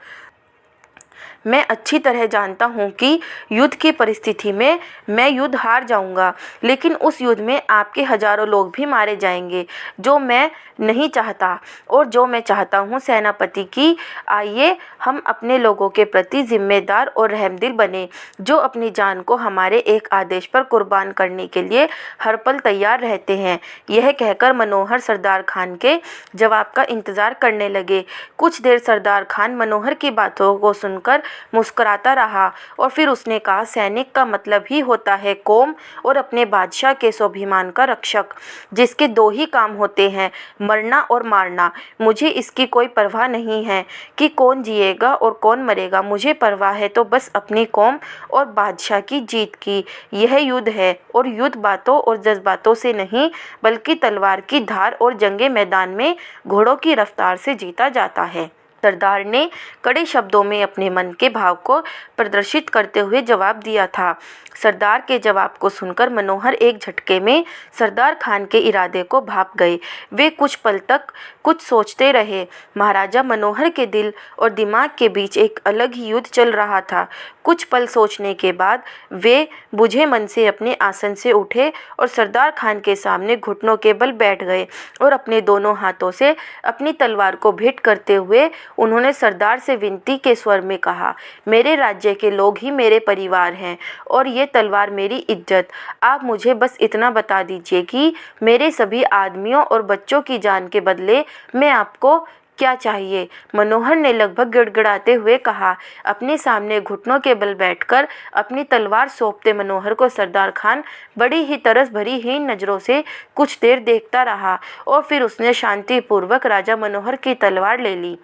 मैं अच्छी तरह जानता हूँ कि युद्ध की परिस्थिति में मैं युद्ध हार जाऊँगा, लेकिन उस युद्ध में आपके हजारों लोग भी मारे जाएंगे, जो मैं नहीं चाहता और जो मैं चाहता हूँ सेनापति की आइए हम अपने लोगों के प्रति जिम्मेदार और रहमदिल बने, जो अपनी जान को हमारे एक आदेश पर कुर्बान करने के लिए हर पल तैयार रहते हैं। यह कहकर मनोहर सरदार खान के जवाब का इंतज़ार करने लगे। कुछ देर सरदार खान मनोहर की बातों को सुनकर मुस्कुराता रहा और फिर उसने कहा, सैनिक का मतलब ही होता है कौम और अपने बादशाह के स्वाभिमान का रक्षक, जिसके दो ही काम होते हैं, मरना और मारना। मुझे इसकी कोई परवाह नहीं है कि कौन जिएगा और कौन मरेगा, मुझे परवाह है तो बस अपनी कौम और बादशाह की जीत की। यह युद्ध है और युद्ध बातों और जज्बातों से नहीं बल्कि तलवार की धार और जंगे मैदान में घोड़ों की रफ्तार से जीता जाता है। सरदार ने कड़े शब्दों में अपने मन के भाव को प्रदर्शित करते हुए जवाब दिया था। सरदार के जवाब को सुनकर मनोहर एक झटके में सरदार खान के इरादे को भाप गए। वे कुछ पल तक कुछ सोचते रहे। महाराजा मनोहर के दिल और दिमाग के बीच एक अलग ही युद्ध चल रहा था। कुछ पल सोचने के बाद वे बुझे मन से अपने आसन से उठे और सरदार खान के सामने घुटनों के बल बैठ गए और अपने दोनों हाथों से अपनी तलवार को भेंट करते हुए उन्होंने सरदार से विनती के स्वर में कहा, मेरे राज्य के लोग ही मेरे परिवार हैं और ये तलवार मेरी इज्जत। आप मुझे बस इतना बता दीजिए कि मेरे सभी आदमियों और बच्चों की जान के बदले मैं आपको क्या चाहिए। मनोहर ने लगभग गिड़गिड़ाते हुए कहा। अपने सामने घुटनों के बल बैठकर अपनी तलवार सौंपते मनोहर को सरदार खान बड़ी ही तरस भरी हीन नज़रों से कुछ देर देखता रहा और फिर उसने शांतिपूर्वक राजा मनोहर की तलवार ले ली।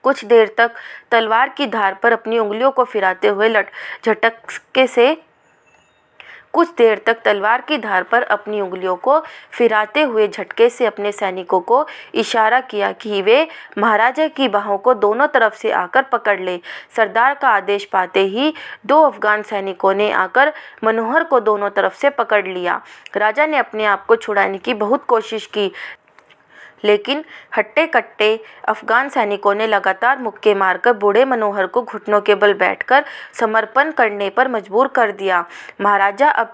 कुछ देर तक तलवार की धार पर अपनी उंगलियों को फिराते हुए झटके से अपने सैनिकों को इशारा किया कि वे महाराजा की बाहों को दोनों तरफ से आकर पकड़ ले। सरदार का आदेश पाते ही दो अफगान सैनिकों ने आकर मनोहर को दोनों तरफ से पकड़ लिया। राजा ने अपने आप को छुड़ाने की बहुत कोशिश की, लेकिन हट्टे कट्टे अफगान सैनिकों ने लगातार मुक्के मारकर बूढ़े मनोहर को घुटनों के बल बैठकर समर्पण करने पर मजबूर कर दिया। महाराजा अब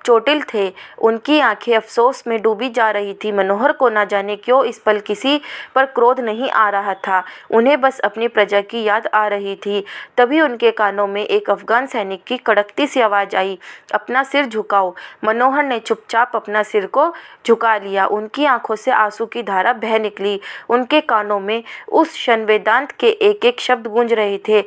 चोटिल थे, उनकी आंखें अफसोस में डूबी जा रही थी। मनोहर को न जाने क्यों इस पल किसी पर क्रोध नहीं आ रहा था, उन्हें बस अपनी प्रजा की याद आ रही थी। तभी उनके कानों में एक अफगान सैनिक की कड़कती सी आवाज़ आई, अपना सिर झुकाओ। मनोहर ने चुपचाप अपना सिर को झुका लिया। उनकी आंखों से आंसू की धारा बह निकली। उनके कानों में उस क्षण वेदांत के एक एक शब्द गूंज रहे थे,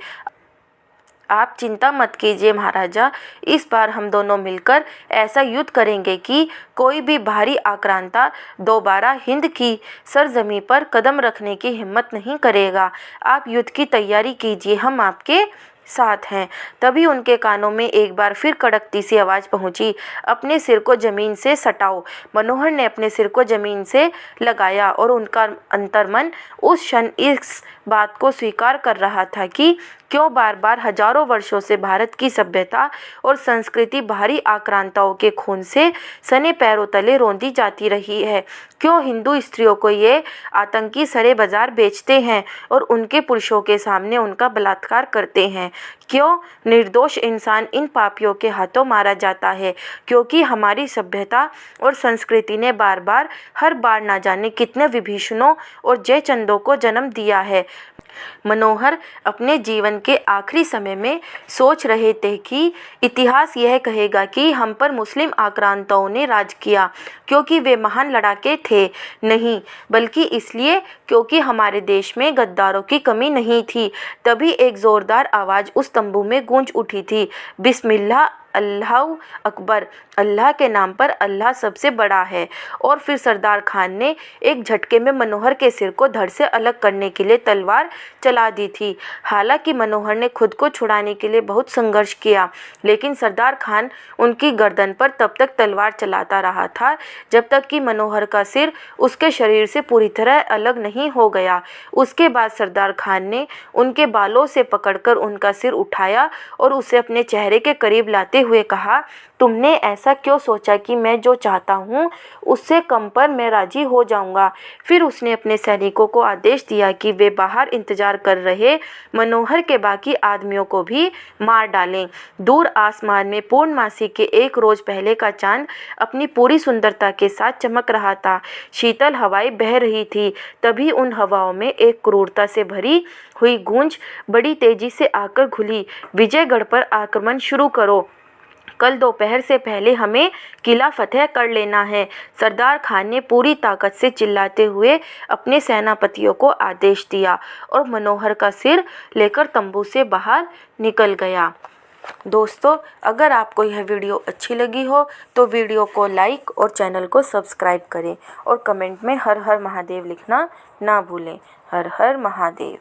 आप चिंता मत कीजिए महाराजा, इस बार हम दोनों मिलकर ऐसा युद्ध करेंगे कि कोई भी बाहरी आक्रांता दोबारा हिंद की सरजमी पर कदम रखने की हिम्मत नहीं करेगा। आप युद्ध की तैयारी कीजिए, हम आपके साथ हैं। तभी उनके कानों में एक बार फिर कड़कती सी आवाज़ पहुंची, अपने सिर को ज़मीन से सटाओ। मनोहर ने अपने सिर को ज़मीन से लगाया और उनका अंतर्मन उस क्षण इस बात को स्वीकार कर रहा था कि क्यों बार बार हजारों वर्षों से भारत की सभ्यता और संस्कृति बाहरी आक्रांताओं के खून से सने पैरों तले रौंदी जाती रही है। क्यों हिंदू स्त्रियों को ये आतंकी सरे बाजार बेचते हैं और उनके पुरुषों के सामने उनका बलात्कार करते हैं। क्यों निर्दोष इंसान इन पापियों के हाथों मारा जाता है, क्योंकि हमारी सभ्यता और संस्कृति ने बार बार हर बार ना जाने कितने विभीषणों और जयचंदों को जन्म दिया है। मनोहर अपने जीवन के आखिरी समय में सोच रहे थे कि इतिहास यह कहेगा कि हम पर मुस्लिम आक्रांताओं ने राज किया क्योंकि वे महान लड़ाके थे, नहीं बल्कि इसलिए क्योंकि हमारे देश में गद्दारों की कमी नहीं थी। तभी एक ज़ोरदार आवाज़ उस तंबू में गूंज उठी थी, बिस्मिल्लाह अल्लाहू अकबर, अल्लाह के नाम पर अल्लाह सबसे बड़ा है। और फिर सरदार खान ने एक झटके में मनोहर के सिर को धड़ से अलग करने के लिए तलवार चला दी थी। हालांकि मनोहर ने खुद को छुड़ाने के लिए बहुत संघर्ष किया, लेकिन सरदार खान उनकी गर्दन पर तब तक तलवार चलाता रहा था जब तक कि मनोहर का सिर उसके शरीर से पूरी तरह अलग नहीं हो गया। उसके बाद सरदार खान ने उनके बालों से पकड़कर उनका सिर उठाया और उसे अपने चेहरे के करीब लाते हुए कहा, तुमने ऐसा क्यों सोचा कि मैं जो चाहता हूँ उससे कम पर मैं राजी हो जाऊँगा। फिर उसने अपने सैनिकों को आदेश दिया कि वे बाहर इंतजार कर रहे मनोहर के बाकी आदमियों को भी मार डालें। दूर आसमान में पूर्णमासी के एक रोज पहले का चांद अपनी पूरी सुंदरता के साथ चमक रहा था। शीतल हवाएं बह रही थी। तभी उन हवाओं में एक क्रूरता से भरी हुई गूंज बड़ी तेजी से आकर घुली, विजयगढ़ पर आक्रमण शुरू करो, कल दोपहर से पहले हमें किला फतेह कर लेना है। सरदार खान ने पूरी ताकत से चिल्लाते हुए अपने सेनापतियों को आदेश दिया और मनोहर का सिर लेकर तंबू से बाहर निकल गया। दोस्तों, अगर आपको यह वीडियो अच्छी लगी हो तो वीडियो को लाइक और चैनल को सब्सक्राइब करें और कमेंट में हर हर महादेव लिखना ना भूलें। हर हर महादेव।